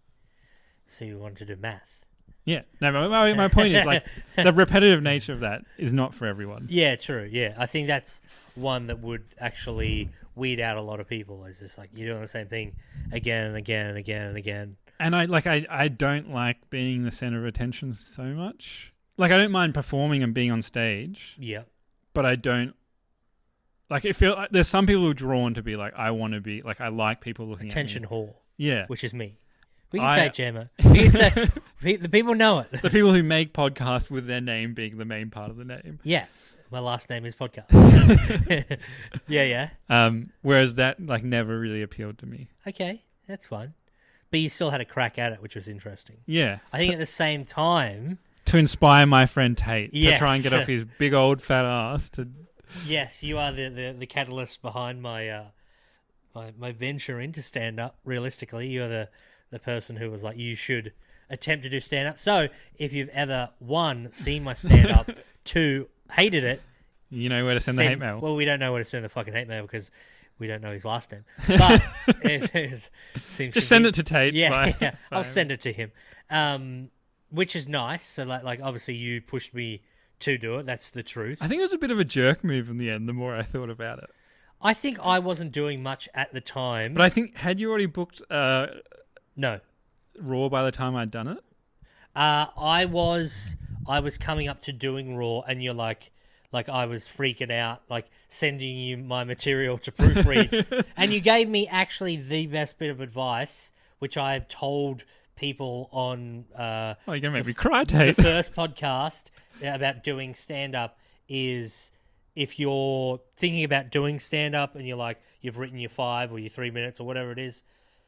So you wanted to do math. Yeah. No, my point is like the repetitive nature of that is not for everyone. Yeah, true. Yeah. I think that's one that would actually weed out a lot of people. It's just like you're doing the same thing again and again and again and again. And I don't like being the center of attention so much. Like I don't mind performing and being on stage. Yeah. But I don't like it. Feel like there's some people who are drawn to be like I want to be like I like people looking attention at me. whore. Yeah. Which is me. We can say it, Gemma. We can say the people know it. The people who make podcasts with their name being the main part of the name. Yeah. My last name is podcast. Yeah. Whereas that like never really appealed to me. Okay, that's fine. But you still had a crack at it, which was interesting. Yeah. I think at the same time, to inspire my friend Tait yes, to try and get off his big old fat ass to. Yes, you are the catalyst behind my my venture into stand up. Realistically, you're the person who was like, you should attempt to do stand up. So if you've ever seen my stand up, 2 hated it, you know where to send the hate mail. Well, we don't know where to send the fucking hate mail because we don't know his last name. But it seems just send it to Tait. Yeah, I'll send it to him. Which is nice. So like obviously you pushed me to do it. That's the truth. I think it was a bit of a jerk move in the end. The more I thought about it, I think I wasn't doing much at the time. But I think had you already booked no Raw by the time I'd done it? I was coming up to doing Raw, and you're like I was freaking out, like sending you my material to proofread, and you gave me actually the best bit of advice, which I've told people on. Oh, you're gonna make me cry, Tait. The first podcast about doing stand up is if you're thinking about doing stand up and you're like you've written your 5 or your 3 minutes or whatever it is,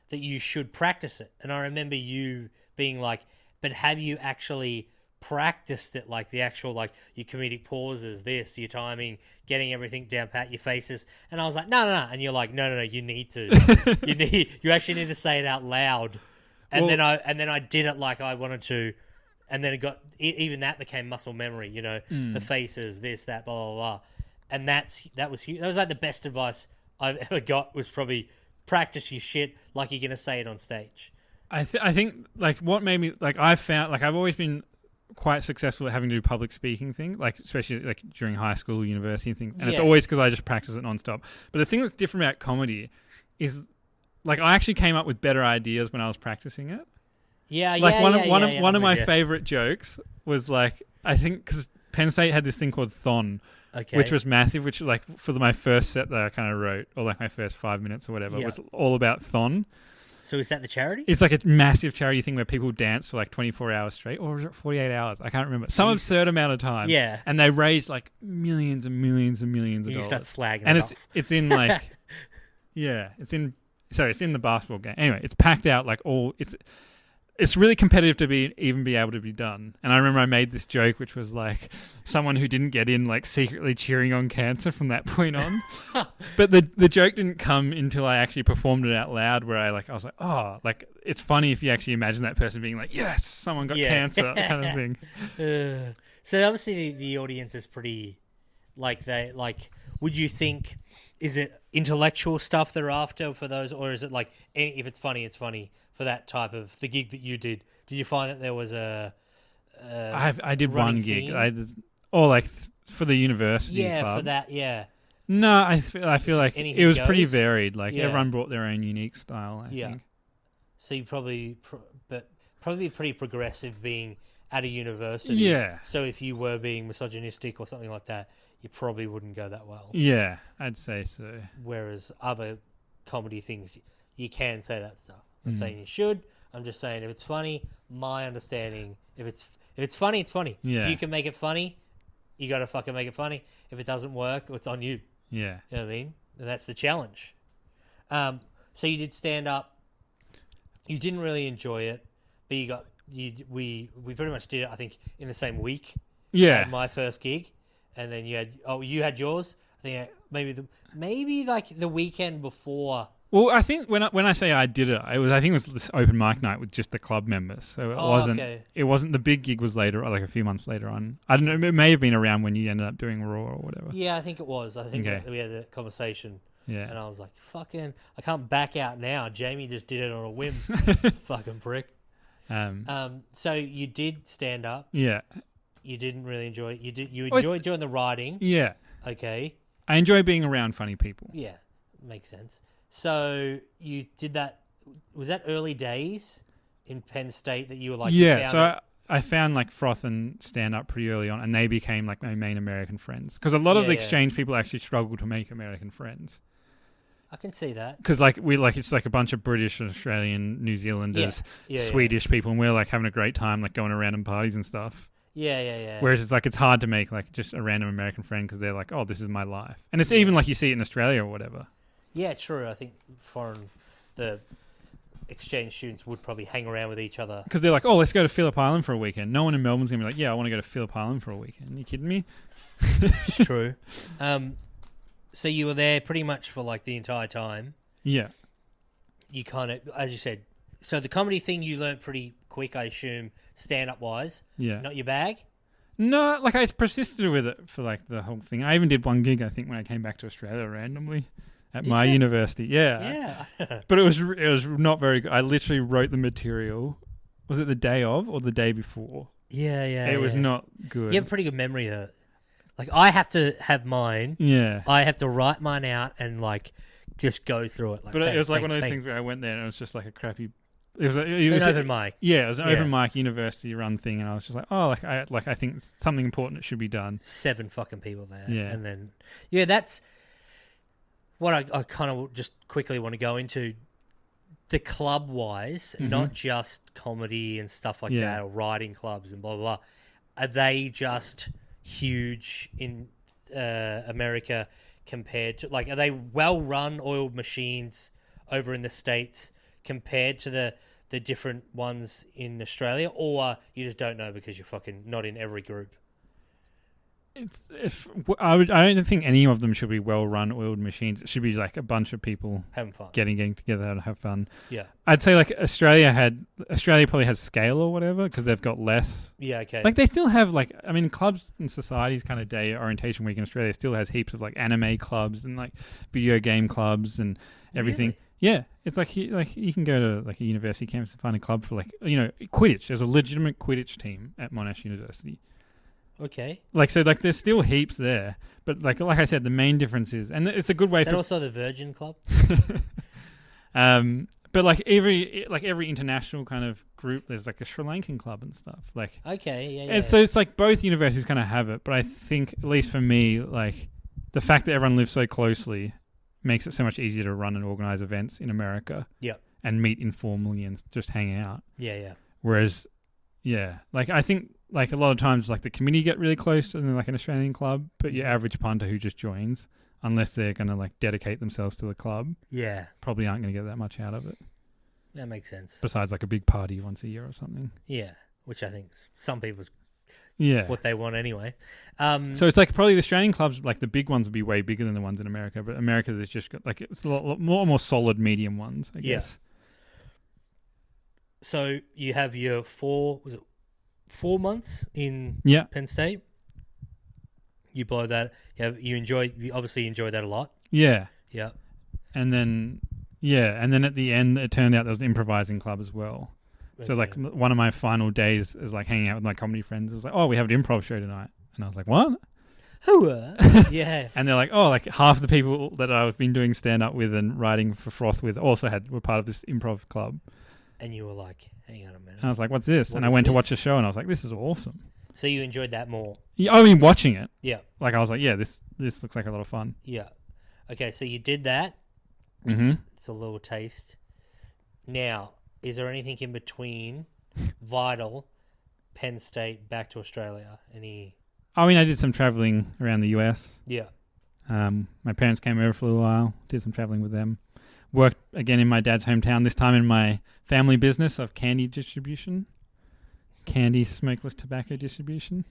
that you should practice it. And I remember you being like, but have you actually practiced it, like the actual, like your comedic pauses, this, your timing, getting everything down pat, your faces? And I was like, no. And you're like, no, you need to. you actually need to say it out loud. And then I did it like I wanted to. And then it got, even that became muscle memory, the faces, this, that, blah, blah, blah. And that was huge. That was like the best advice I've ever got, was probably practice your shit like you're going to say it on stage. I think like what made me, like I found, like I've always been quite successful at having to do public speaking thing, like especially like during high school, university and things. And it's always because I just practice it nonstop. But the thing that's different about comedy is like I actually came up with better ideas when I was practicing it. One of my favorite jokes was like, I think because Penn State had this thing called Thon, which was massive, which like for my first set that I kind of wrote, or like my first 5 minutes or whatever, was all about Thon. So is that the charity? It's like a massive charity thing where people dance for like 24 hours straight, or is it 48 hours? I can't remember. Some absurd amount of time. Yeah. And they raise like millions and millions and millions of dollars. You start slagging and it off. it's in like, it's in the basketball game. Anyway, it's packed out like it's really competitive to even be able to be done. And I remember I made this joke, which was like someone who didn't get in, like secretly cheering on cancer from that point on. But the joke didn't come until I actually performed it out loud, where I was like, oh, like it's funny if you actually imagine that person being like, yes, someone got cancer, kind of thing. So obviously the audience is pretty, would you think, is it intellectual stuff they're after for those, or is it like, if it's funny, it's funny? For that type of the gig that you did you find that there was a I did one gig, for the university club. For that, yeah. No, I feel like it was pretty varied. Like everyone brought their own unique style. I think. So you probably pretty progressive being at a university. Yeah. So if you were being misogynistic or something like that, you probably wouldn't go that well. Yeah, I'd say so. Whereas other comedy things, you can say that stuff. I'm not saying you should. I'm just saying if it's funny, my understanding, if If it's funny, it's funny. Yeah. If you can make it funny, you got to fucking make it funny. If it doesn't work, it's on you. Yeah. You know what I mean? And that's the challenge. So you did stand up. You didn't really enjoy it, but we pretty much did it, I think, in the same week. Yeah. My first gig. And then you had yours. I think maybe like the weekend before. Well, I think when I say I did it, I think it was this open mic night with just the club members. So it wasn't the big gig was later, like a few months later on. I don't know. It may have been around when you ended up doing Raw or whatever. Yeah, I think it was. I think we had a conversation. Yeah. And I was like, fucking, I can't back out now. Jamie just did it on a whim. Fucking prick. So you did stand up. Yeah. You didn't really enjoy it. You enjoyed doing the writing. Yeah. Okay. I enjoy being around funny people. Yeah. Makes sense. So you did that. Was that early days in Penn State that you were like? Yeah. So I found like Froth and stand up pretty early on, and they became like my main American friends because a lot of the exchange people actually struggle to make American friends. I can see that because it's like a bunch of British, Australian, New Zealanders, Swedish people, and we're like having a great time, like going to random parties and stuff. Yeah. Whereas it's like it's hard to make like just a random American friend because they're like, oh, this is my life, and it's even like you see it in Australia or whatever. Yeah, true. I think the exchange students would probably hang around with each other because they're like, oh, let's go to Phillip Island for a weekend. No one in Melbourne's gonna be like, yeah, I want to go to Phillip Island for a weekend. Are you kidding me? It's true. So you were there pretty much for like the entire time. Yeah. You kind of, as you said, so the comedy thing you learnt pretty quick, I assume, stand-up wise. Yeah. Not your bag? No, like I persisted with it for like the whole thing. I even did one gig, I think, when I came back to Australia randomly at my university. Yeah. But it was not very good. I literally wrote the material. Was it the day of or the day before? Yeah. It was not good. You have a pretty good memory though. Like, I have to have mine. Yeah. I have to write mine out and, like, just go through it. Like, but it was like one of those things where I went there and it was just like a crappy... It was an open mic. Yeah, it was an open mic, university-run thing, and I was just like, oh, I think it's something important that should be done. 7 fucking people there. Yeah. And then... Yeah, that's what I kind of just quickly want to go into. The club-wise, not just comedy and stuff like that, or writing clubs and blah, blah, blah. Are they just... huge in America compared to, like, are they well-run oiled machines over in the States compared to the different ones in Australia, or you just don't know because you're fucking not in every group? I don't think any of them should be well-run oiled machines. It should be like a bunch of people having fun, getting together to have fun. Yeah, I'd say like Australia probably has scale or whatever because they've got less. Yeah, okay. Like they still have like, I mean, clubs and societies kind of day orientation week in Australia still has heaps of like anime clubs and like video game clubs and everything. Really? Yeah, it's like you can go to like a university campus and find a club for like, you know, Quidditch. There's a legitimate Quidditch team at Monash University. Okay. Like, so like there's still heaps there, but like I said, the main difference is, and it's a good way and also the Virgin Club. But like every international kind of group, there's like a Sri Lankan club and stuff. Like, okay, yeah. And so it's like both universities kind of have it, but I think at least for me, like the fact that everyone lives so closely makes it so much easier to run and organize events in America. Yeah. And meet informally and just hang out. Yeah. Whereas, like I think. Like a lot of times, like the committee get really close to like an Australian club, but your average punter who just joins, unless they're going to like dedicate themselves to the club, probably aren't going to get that much out of it. That makes sense. Besides like a big party once a year or something. Yeah, which I think some people's Yeah. what they want anyway. So it's like probably the Australian clubs, like the big ones would be way bigger than the ones in America, but America's is just got like it's a lot more solid medium ones, I guess. So you have your 4 months in Penn State. You blow that. You obviously enjoy that a lot. Yeah. Yeah. And then at the end it turned out there was an improvising club as well. Okay. So like one of my final days is like hanging out with my comedy friends. It was like, oh, we have an improv show tonight. And I was like, what? Yeah. And they're like, oh, like half the people that I've been doing stand up with and writing for Froth with also were part of this improv club. And you were like, hang on a minute. And I was like, what's this? And I went to watch the show and I was like, this is awesome. So you enjoyed that more? Yeah, I mean, watching it. Yeah. Like I was like, yeah, this looks like a lot of fun. Yeah. Okay, so you did that. Mm-hmm. It's a little taste. Now, is there anything in between Vital Penn State back to Australia? I mean, I did some traveling around the US. Yeah. My parents came over for a little while, did some traveling with them. Worked again in my dad's hometown, this time in my family business of candy distribution. Candy smokeless tobacco distribution.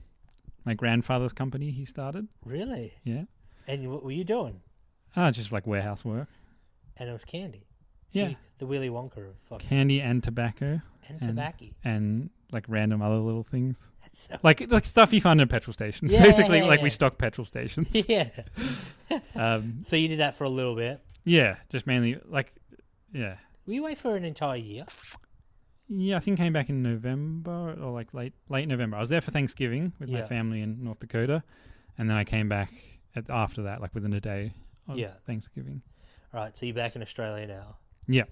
My grandfather's company he started. Really? Yeah. And what were you doing? Just like warehouse work. And it was candy. Yeah. See, the Willy Wonka of fucking... Candy and tobacco. And tobacco. And like random other little things. That's so... Like stuff you find at a petrol station. Yeah, Basically, yeah. we stock petrol stations. Yeah. So you did that for a little bit. Yeah, just mainly yeah. Were you away for an entire year? Yeah, I think came back in November or like late November. I was there for Thanksgiving with my family in North Dakota, and then I came back after that, like within a day of Thanksgiving. All right, so you're back in Australia now. Yeah.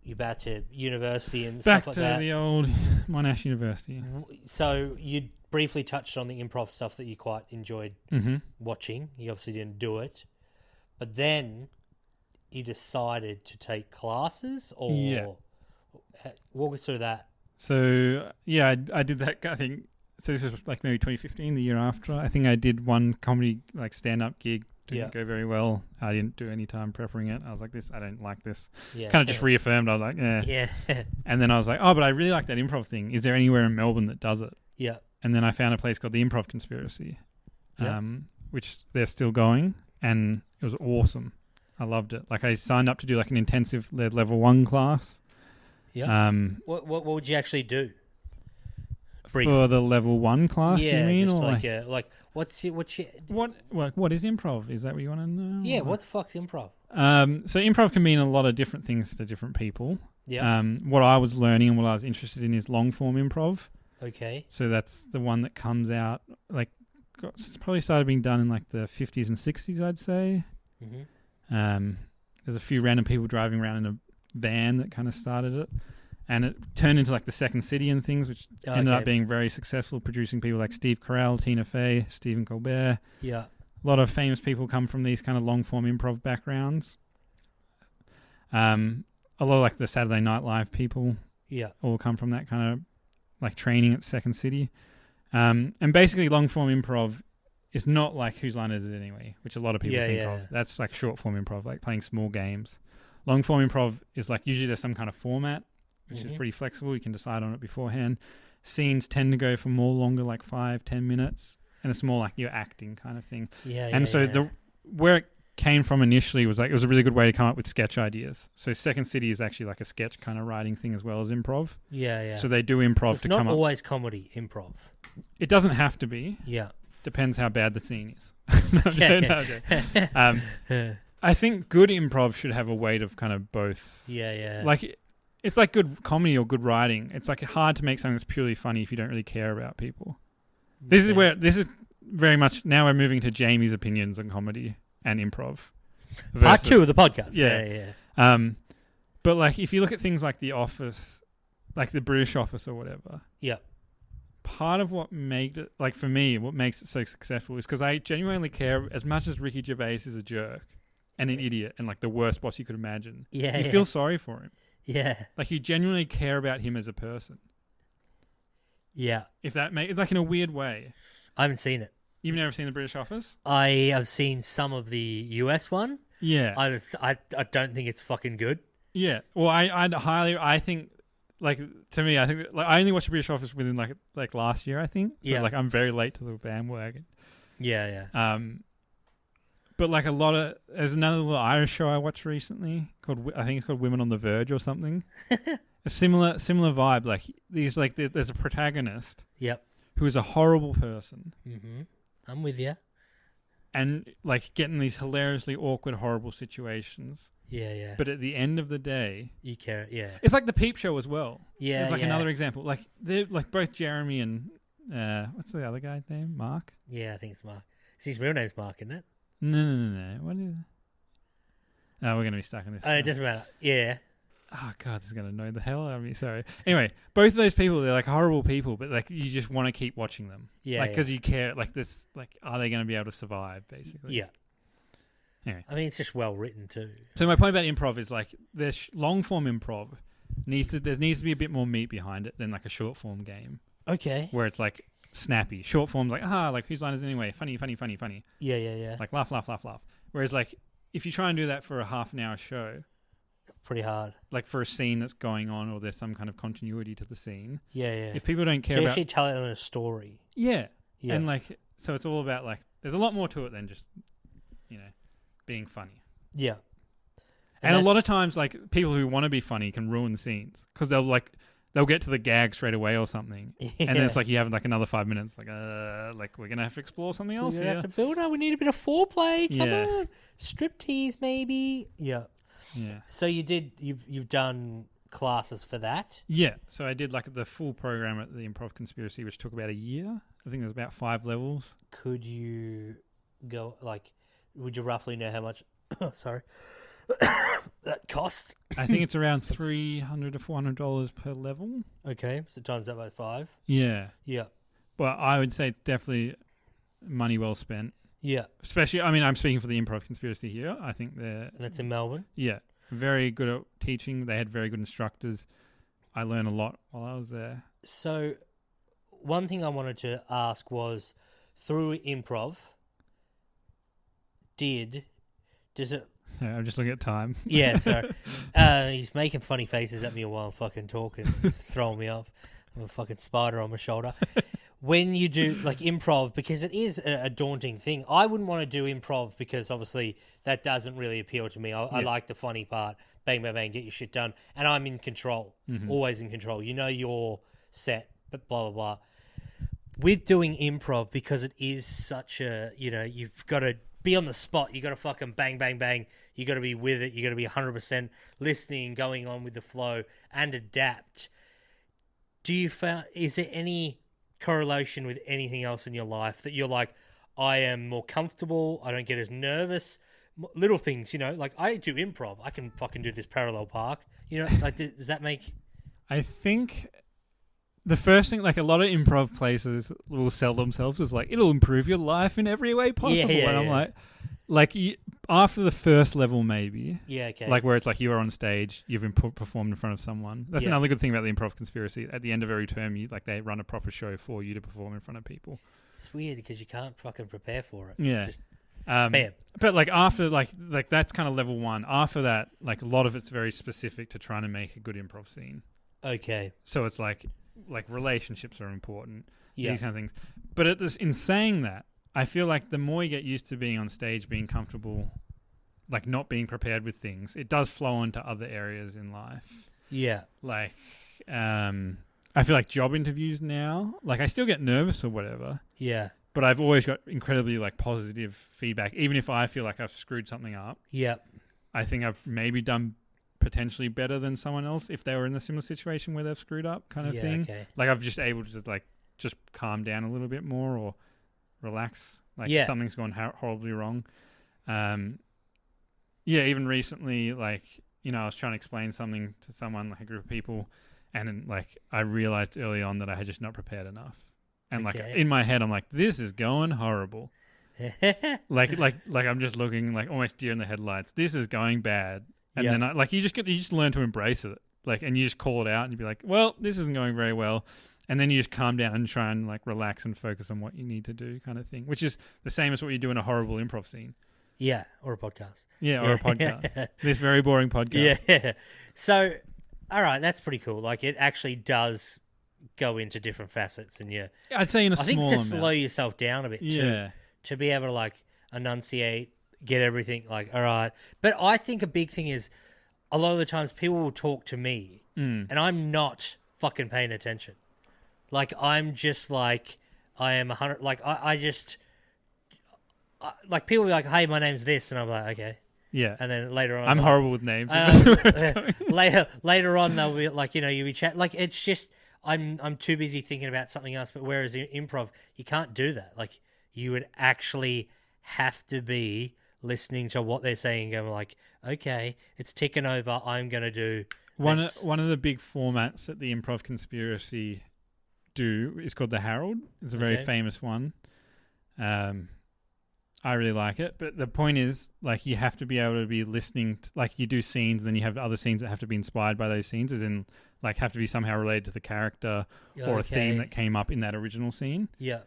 You're back to university and back stuff like to that. the old Monash University. So you briefly touched on the improv stuff that you quite enjoyed watching. You obviously didn't do it, but then you decided to take classes, or walk us through that. So yeah, I did that. I think so. This was like maybe 2015, the year after. I think I did one comedy like stand-up gig. Didn't go very well. I didn't do any time preparing it. I was like, I don't like this. Yeah. Kind of just reaffirmed. I was like, Yeah. And then I was like, oh, but I really like that improv thing. Is there anywhere in Melbourne that does it? Yeah. And then I found a place called the Improv Conspiracy, which they're still going, and it was awesome. I loved it. Like I signed up to do like an intensive level 1 class. Yeah. What would you actually do? For the level 1 class, you mean? Just or like what's your what is improv? Is that what you want to know? Yeah, what the fuck's improv? So improv can mean a lot of different things to different people. Yeah. What I was learning and what I was interested in is long form improv. Okay. So that's the one that comes out it's probably started being done in like the 50s and 60s, I'd say. Mm-hmm. There's a few random people driving around in a van that kind of started it. And it turned into like the Second City and things, which ended up being very successful, producing people like Steve Carell, Tina Fey, Stephen Colbert. Yeah. A lot of famous people come from these kind of long-form improv backgrounds. A lot of like the Saturday Night Live people all come from that kind of like training at Second City. And basically long-form improv is not like Whose Line Is It Anyway, which a lot of people think of. That's like short-form improv, like playing small games. Long-form improv is like usually there's some kind of format, which is pretty flexible. You can decide on it beforehand. Scenes tend to go for more longer, like 5-10 minutes, and it's more like you're acting kind of thing. Where it came from initially was like it was a really good way to come up with sketch ideas. So Second City is actually like a sketch kind of writing thing as well as improv. Yeah. So they do improv to come up. It's not always comedy improv. It doesn't have to be. Yeah. Depends how bad the scene is. I think good improv should have a weight of kind of both. Yeah. Like. It's like good comedy or good writing. It's like hard to make something that's purely funny if you don't really care about people. This is very much, now we're moving to Jamie's opinions on comedy and improv. Part 2 of the podcast. Yeah. But like if you look at things like The Office, like the British Office or whatever. Yeah. Part of what made it, like for me, what makes it so successful is because I genuinely care as much as Ricky Gervais is a jerk and an idiot and like the worst boss you could imagine. Yeah. You feel sorry for him. Yeah. Like you genuinely care about him as a person. Yeah. If that it's like in a weird way. I haven't seen it. You've never seen The British Office? I have seen some of the US one. Yeah. I don't think it's fucking good. Yeah. Well, I think like to me, I think like I only watched The British Office within like last year, I think. So like I'm very late to the bandwagon. Yeah. But like there's another little Irish show I watched recently I think it's called Women on the Verge or something. A similar vibe. Like there's a protagonist. Yep. Who is a horrible person. Mm-hmm. I'm with you. And like getting these hilariously awkward, horrible situations. Yeah. But at the end of the day, you care. Yeah. It's like the Peep Show as well. Yeah. It's like another example. Like they're like both Jeremy and what's the other guy's name? Mark. Yeah, I think it's Mark. His real name's Mark, isn't it? No. What is it? Oh, we're going to be stuck in this. It doesn't matter. Yeah. Oh, God, this is going to annoy the hell out of me. Sorry. Anyway, both of those people, they're like horrible people, but like you just want to keep watching them. Yeah. Like, because you care. Like, this, like, are they going to be able to survive, basically? Yeah. Anyway. I mean, it's just well written, too. So my point about improv is like, there's long form improv there needs to be a bit more meat behind it than like a short form game. Okay. where it's like snappy. Short forms like, like whose line is it anyway? Funny, funny, funny, funny. Yeah. Like laugh, laugh, laugh, laugh. Whereas like if you try and do that for a half an hour show, Pretty hard. like for a scene that's going on or there's some kind of continuity to the scene. Yeah. If people don't care so you about... actually tell it in a story. Yeah. Yeah. And like, so it's all about like, there's a lot more to it than just, being funny. Yeah. And a lot of times, like, people who want to be funny can ruin scenes because they'll get to the gag straight away or something. Yeah. And then it's like you have like another 5 minutes, like we're going to have to explore something else We here. have to build up. We need a bit of foreplay. Come Yeah. on. Striptease, maybe. Yeah. Yeah. So you've done classes for that? Yeah. So I did like the full program at the Improv Conspiracy, which took about a year. I think there's about 5 levels. Could you go, like, would you roughly know how much, sorry, that cost? I think it's around $300 to $400 per level. Okay, so times that by 5. Yeah. Yeah. But I would say it's definitely money well spent. Yeah. Especially, I mean, I'm speaking for the Improv Conspiracy here. I think they're... And that's in Melbourne? Yeah. Very good at teaching. They had very good instructors. I learned a lot while I was there. So one thing I wanted to ask was, through improv, does it... Yeah, I'm just looking at time. Yeah, so he's making funny faces at me while I'm fucking talking, throwing me off. I'm a fucking spider on my shoulder. When you do like improv, because it is a daunting thing, I wouldn't want to do improv because obviously that doesn't really appeal to me. I like the funny part. Bang, bang, bang, get your shit done. And I'm in control, always in control. You know your set, but blah, blah, blah. With doing improv, because it is such a, you've got to be on the spot. You got to fucking bang, bang, bang. You got to be with it. You got to be 100% listening, going on with the flow, and adapt. Is there any correlation with anything else in your life that you're like, I am more comfortable, I don't get as nervous? Little things, like I do improv. I can fucking do this parallel park. Like, does that make... I think the first thing, like a lot of improv places will sell themselves as like, it'll improve your life in every way possible. And I'm like after the first level, maybe. Yeah, okay. Like where it's like you're on stage, you've been performed in front of someone. That's another good thing about the Improv Conspiracy. At the end of every term, they run a proper show for you to perform in front of people. It's weird because you can't fucking prepare for it. Yeah. It's just, bam. But like after like that's kind of level 1. After that, like a lot of it's very specific to trying to make a good improv scene. Okay. So it's like relationships are important. Yeah. These kind of things. But in saying that, I feel like the more you get used to being on stage, being comfortable, like not being prepared with things, it does flow into other areas in life. Yeah. Like, I feel like job interviews now, like I still get nervous or whatever. Yeah. But I've always got incredibly like positive feedback, even if I feel like I've screwed something up. Yeah. I think I've maybe done potentially better than someone else if they were in a similar situation where they've screwed up, kind of thing. Okay. Like I've just able to just calm down a little bit more or relax. Like something's gone horribly wrong. Even recently, like, I was trying to explain something to someone, like a group of people, and like I realized early on that I had just not prepared enough. And like in my head, I'm like, this is going horrible. like I'm just looking like almost deer in the headlights. This is going bad. And then you just learn to embrace it. Like, and you just call it out and you be like, well, this isn't going very well. And then you just calm down and try and like relax and focus on what you need to do, kind of thing, which is the same as what you do in a horrible improv scene. Yeah. Or a podcast. Yeah. Or a podcast. This very boring podcast. Yeah. So, all right. That's pretty cool. Like it actually does go into different facets and I'd say in a small amount. Slow yourself down a bit too, to be able to like enunciate, get everything like, all right. But I think a big thing is a lot of the times people will talk to me and I'm not fucking paying attention. Like, I'm just like, I am 100, like, like, people will be like, hey, my name's this, and I'm like, okay. Yeah. And then later on... I'm horrible with names. Later on, they'll be like, you'll be chatting. Like, it's just, I'm too busy thinking about something else, but whereas in improv, you can't do that. Like, you would actually have to be listening to what they're saying and going like, okay, it's ticking over, I'm going to do... One of the big formats at the Improv Conspiracy... is called the Herald. It's a very famous one. I really like it. But the point is, like, you have to be able to be listening to, like, you do scenes, then you have other scenes that have to be inspired by those scenes, as in, like, have to be somehow related to the character or a theme that came up in that original scene. Yeah.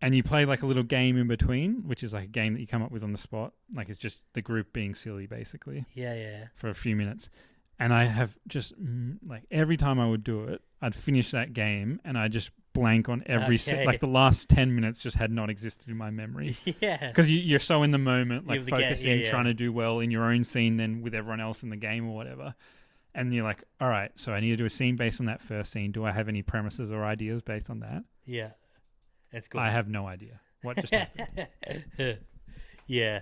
And you play, like, a little game in between, which is, like, a game that you come up with on the spot. Like, it's just the group being silly, basically. Yeah. For a few minutes. And I have just, like, every time I would do it, I'd finish that game and I just blank on every like the last 10 minutes just had not existed in my memory. Yeah. Because you're so in the moment, like focusing, trying to do well in your own scene then with everyone else in the game or whatever. And you're like, all right, so I need to do a scene based on that first scene. Do I have any premises or ideas based on that? Yeah. That's good. I have no idea what just happened. Yeah.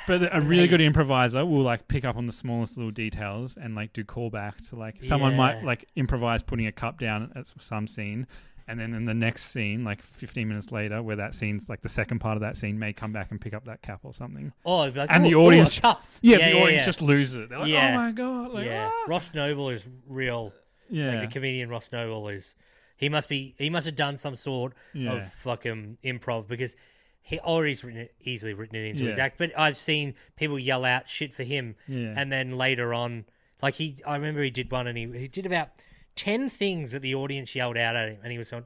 But a really good improviser will like pick up on the smallest little details and like do callback to like someone might like improvise putting a cup down at some scene, and then in the next scene, like 15 minutes later, where that scene's like the second part of that scene may come back and pick up that cap or something. Oh, like, and the audience, cup. The audience just loses it. They're like, oh my god, like, Ross Noble is real. Like the comedian Ross Noble is. He must have done some sort of fucking improv because. He already easily written it into his act, but I've seen people yell out shit for him, and then later on, like I remember he did one, and he did about 10 things that the audience yelled out at him, and he was going,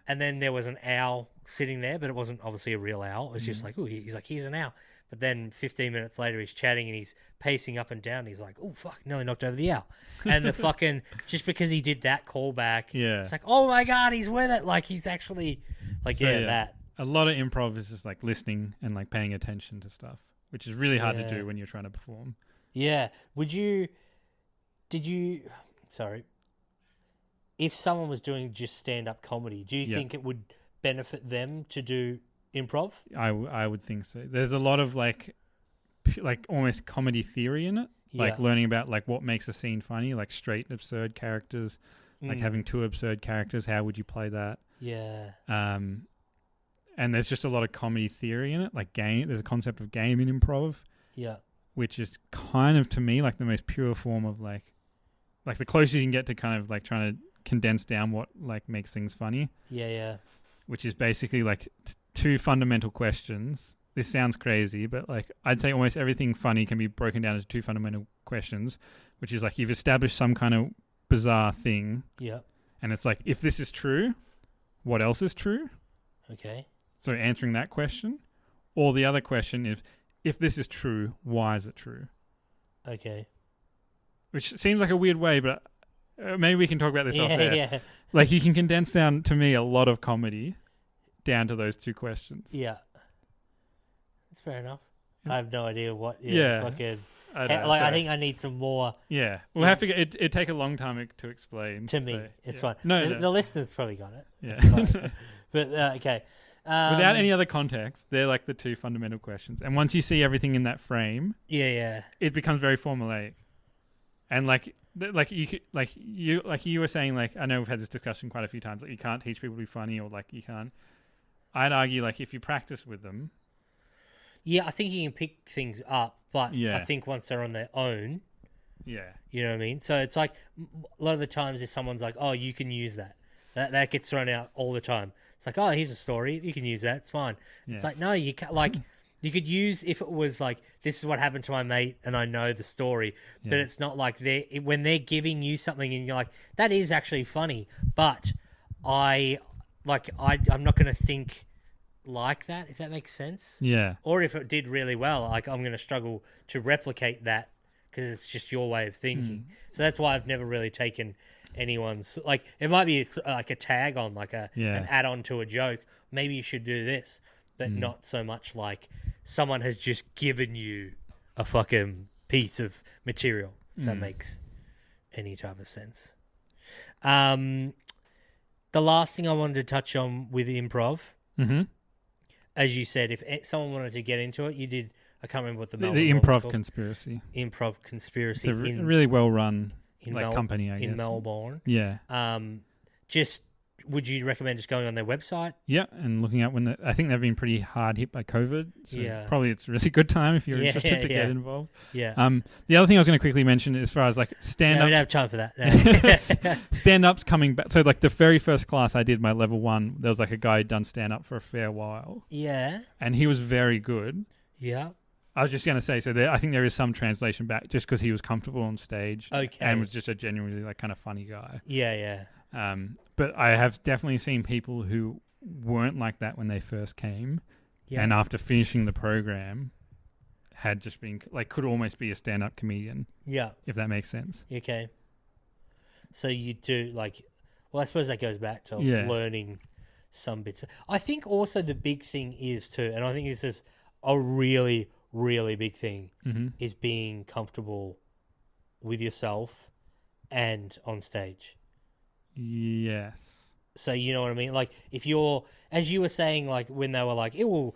and then there was an owl sitting there, but it wasn't obviously a real owl. It was just like, oh, he's like, here's an owl. But then 15 minutes later, he's chatting and he's pacing up and down. And he's like, oh, fuck, nearly knocked over the owl. And the fucking, just because he did that callback, it's like, oh my God, he's with it. Like, he's actually, like, that. A lot of improv is just like listening and like paying attention to stuff, which is really hard to do when you're trying to perform. Yeah. If someone was doing just stand-up comedy, do you think it would benefit them to do improv? I would think so. There's a lot of like almost comedy theory in it, like learning about like what makes a scene funny, like straight absurd characters, like having two absurd characters. How would you play that? Yeah. And there's just a lot of comedy theory in it, like game. There's a concept of game in improv, which is kind of to me like the most pure form of like the closest you can get to kind of like trying to condense down what like makes things funny. Yeah. Which is basically like two fundamental questions. This sounds crazy, but like I'd say almost everything funny can be broken down into two fundamental questions, which is like you've established some kind of bizarre thing. Yeah. And it's like, if this is true, what else is true? Okay. So answering that question, or the other question is, if this is true, why is it true? Okay. Which seems like a weird way, but maybe we can talk about this off air. Yeah. Like you can condense down to me a lot of comedy down to those two questions. Yeah. That's fair enough. I have no idea what. Fucking. I think I need some more. Yeah, we'll have to get it. Take a long time to explain to me. It's fine. No, the listeners probably got it. Yeah. But okay. Without any other context, they're like the two fundamental questions. And once you see everything in that frame, it becomes very formulaic. And you were saying, like, I know we've had this discussion quite a few times. Like, you can't teach people to be funny, or like you can't. I'd argue, like, if you practice with them. Yeah, I think you can pick things up, but I think once they're on their own. Yeah. You know what I mean? So it's like a lot of the times if someone's like, oh, you can use that. That gets thrown out all the time. It's like, oh, here's a story. You can use that. It's fine. Yeah. It's like, no, you can't. Like, you could use if it was like, this is what happened to my mate and I know the story. Yeah. But it's not like when they're giving you something and you're like, that is actually funny. But I'm not going to think like that, if that makes sense. Yeah. Or if it did really well, like I'm going to struggle to replicate that because it's just your way of thinking. So that's why I've never really taken anyone's, like, it might be like a tag on, like an add-on to a joke. Maybe you should do this, but not so much like someone has just given you a fucking piece of material that makes any type of sense. The last thing I wanted to touch on with improv, as you said, if someone wanted to get into it, you did. I can't remember what the Improv Conspiracy. Improv Conspiracy. It's a really well run company, I guess. In Melbourne. Yeah. Just would you recommend just going on their website? Yeah, and looking at I think they've been pretty hard hit by COVID. So Yeah. probably it's a really good time if you're interested to get involved. Yeah. The other thing I was going to quickly mention as far as like stand-ups. No, we don't have time for that. No. Stand-ups coming back. So like the very first class I did, my level 1, there was like a guy who'd done stand-up for a fair while. Yeah. And he was very good. Yeah. I was just going to say, so I think there is some translation back just because he was comfortable on stage. Okay. And was just a genuinely like kind of funny guy. Yeah. But I have definitely seen people who weren't like that when they first came. Yeah. And after finishing the program had just been like, could almost be a stand-up comedian. Yeah. If that makes sense. Okay. So you do like, well, I suppose that goes back to learning some bits. I think also the big thing is too, and I think this is a really, really big thing, is being comfortable with yourself and on stage. Yes. So you know what I mean? Like if you're, as you were saying, like when they were like, it will,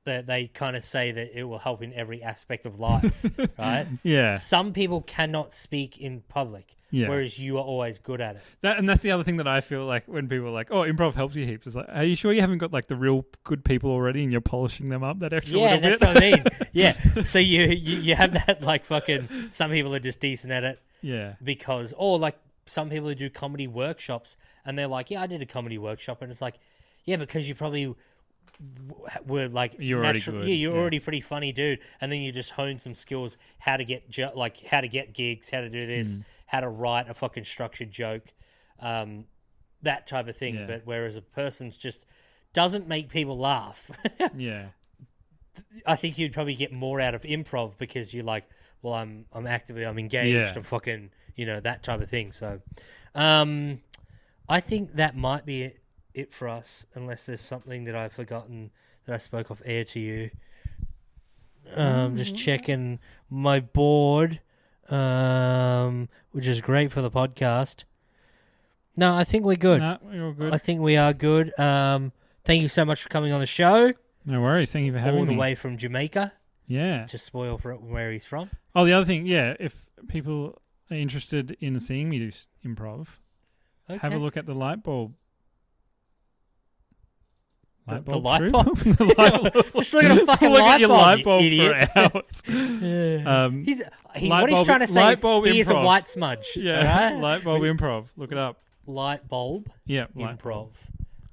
they kind of say that it will help in every aspect of life, right? Yeah. Some people cannot speak in public, whereas you are always good at it. And that's the other thing that I feel like when people are like, oh, improv helps you heaps. It's like, are you sure you haven't got like the real good people already and you're polishing them up that extra little bit? Yeah, that's what I mean. Yeah. So you have that like fucking, some people are just decent at it. Yeah. Because, or like some people who do comedy workshops and they're like, yeah, I did a comedy workshop. And it's like, yeah, because you probably were like, you're already good. Yeah, you're already pretty funny, dude. And then you just hone some skills, how to get how to get gigs, how to do this, how to write a fucking structured joke, that type of thing. Yeah. But whereas a person's just doesn't make people laugh. Yeah. I think you'd probably get more out of improv because you're like, well, I'm engaged, I'm fucking, that type of thing. So, I think that might be it for us, unless there's something that I've forgotten that I spoke off air to you. Just checking my board, which is great for the podcast. No, I think we're good. No, we're all good. I think we are good. Thank you so much for coming on the show. No worries. Thank you for having me. All the way from Jamaica. Yeah. To spoil for where he's from. Oh, the other thing, if people are interested in seeing me do improv, have a look at the light bulb. The light bulb? The light bulb. Just look at a fucking look light at your bulb, light bulb idiot. for hours. What he's trying to say is he is a white smudge. Yeah, right? light bulb improv. Look it up. Light bulb improv.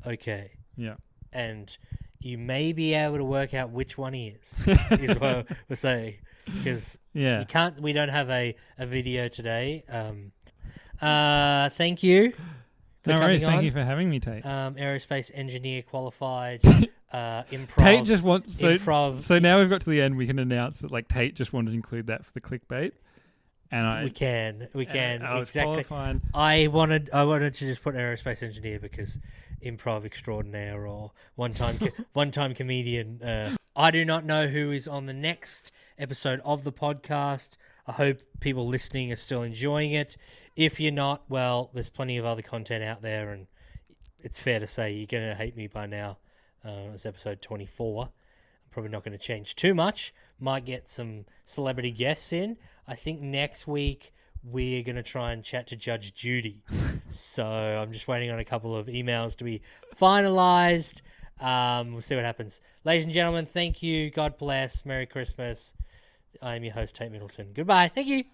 Okay. Yeah. And you may be able to work out which one he is what we're saying. Because we don't have a video today. Thank you. No worries. Thank you for having me, Tait. Aerospace engineer qualified. Improv. Tait just wants improv. So now we've got to the end. We can announce that like Tait just wanted to include that for the clickbait, and we can exactly. Qualified. I wanted to just put aerospace engineer because improv extraordinaire or one time comedian. I do not know who is on the next episode of the podcast. I hope people listening are still enjoying it. If you're not, well, there's plenty of other content out there, and it's fair to say you're going to hate me by now. It's episode 24. I'm probably not going to change too much. Might get some celebrity guests in. I think next week we're going to try and chat to Judge Judy. So I'm just waiting on a couple of emails to be finalized. We'll see what happens. Ladies and gentlemen, thank you. God bless. Merry Christmas. I am your host, Tait Middleton. Goodbye. Thank you.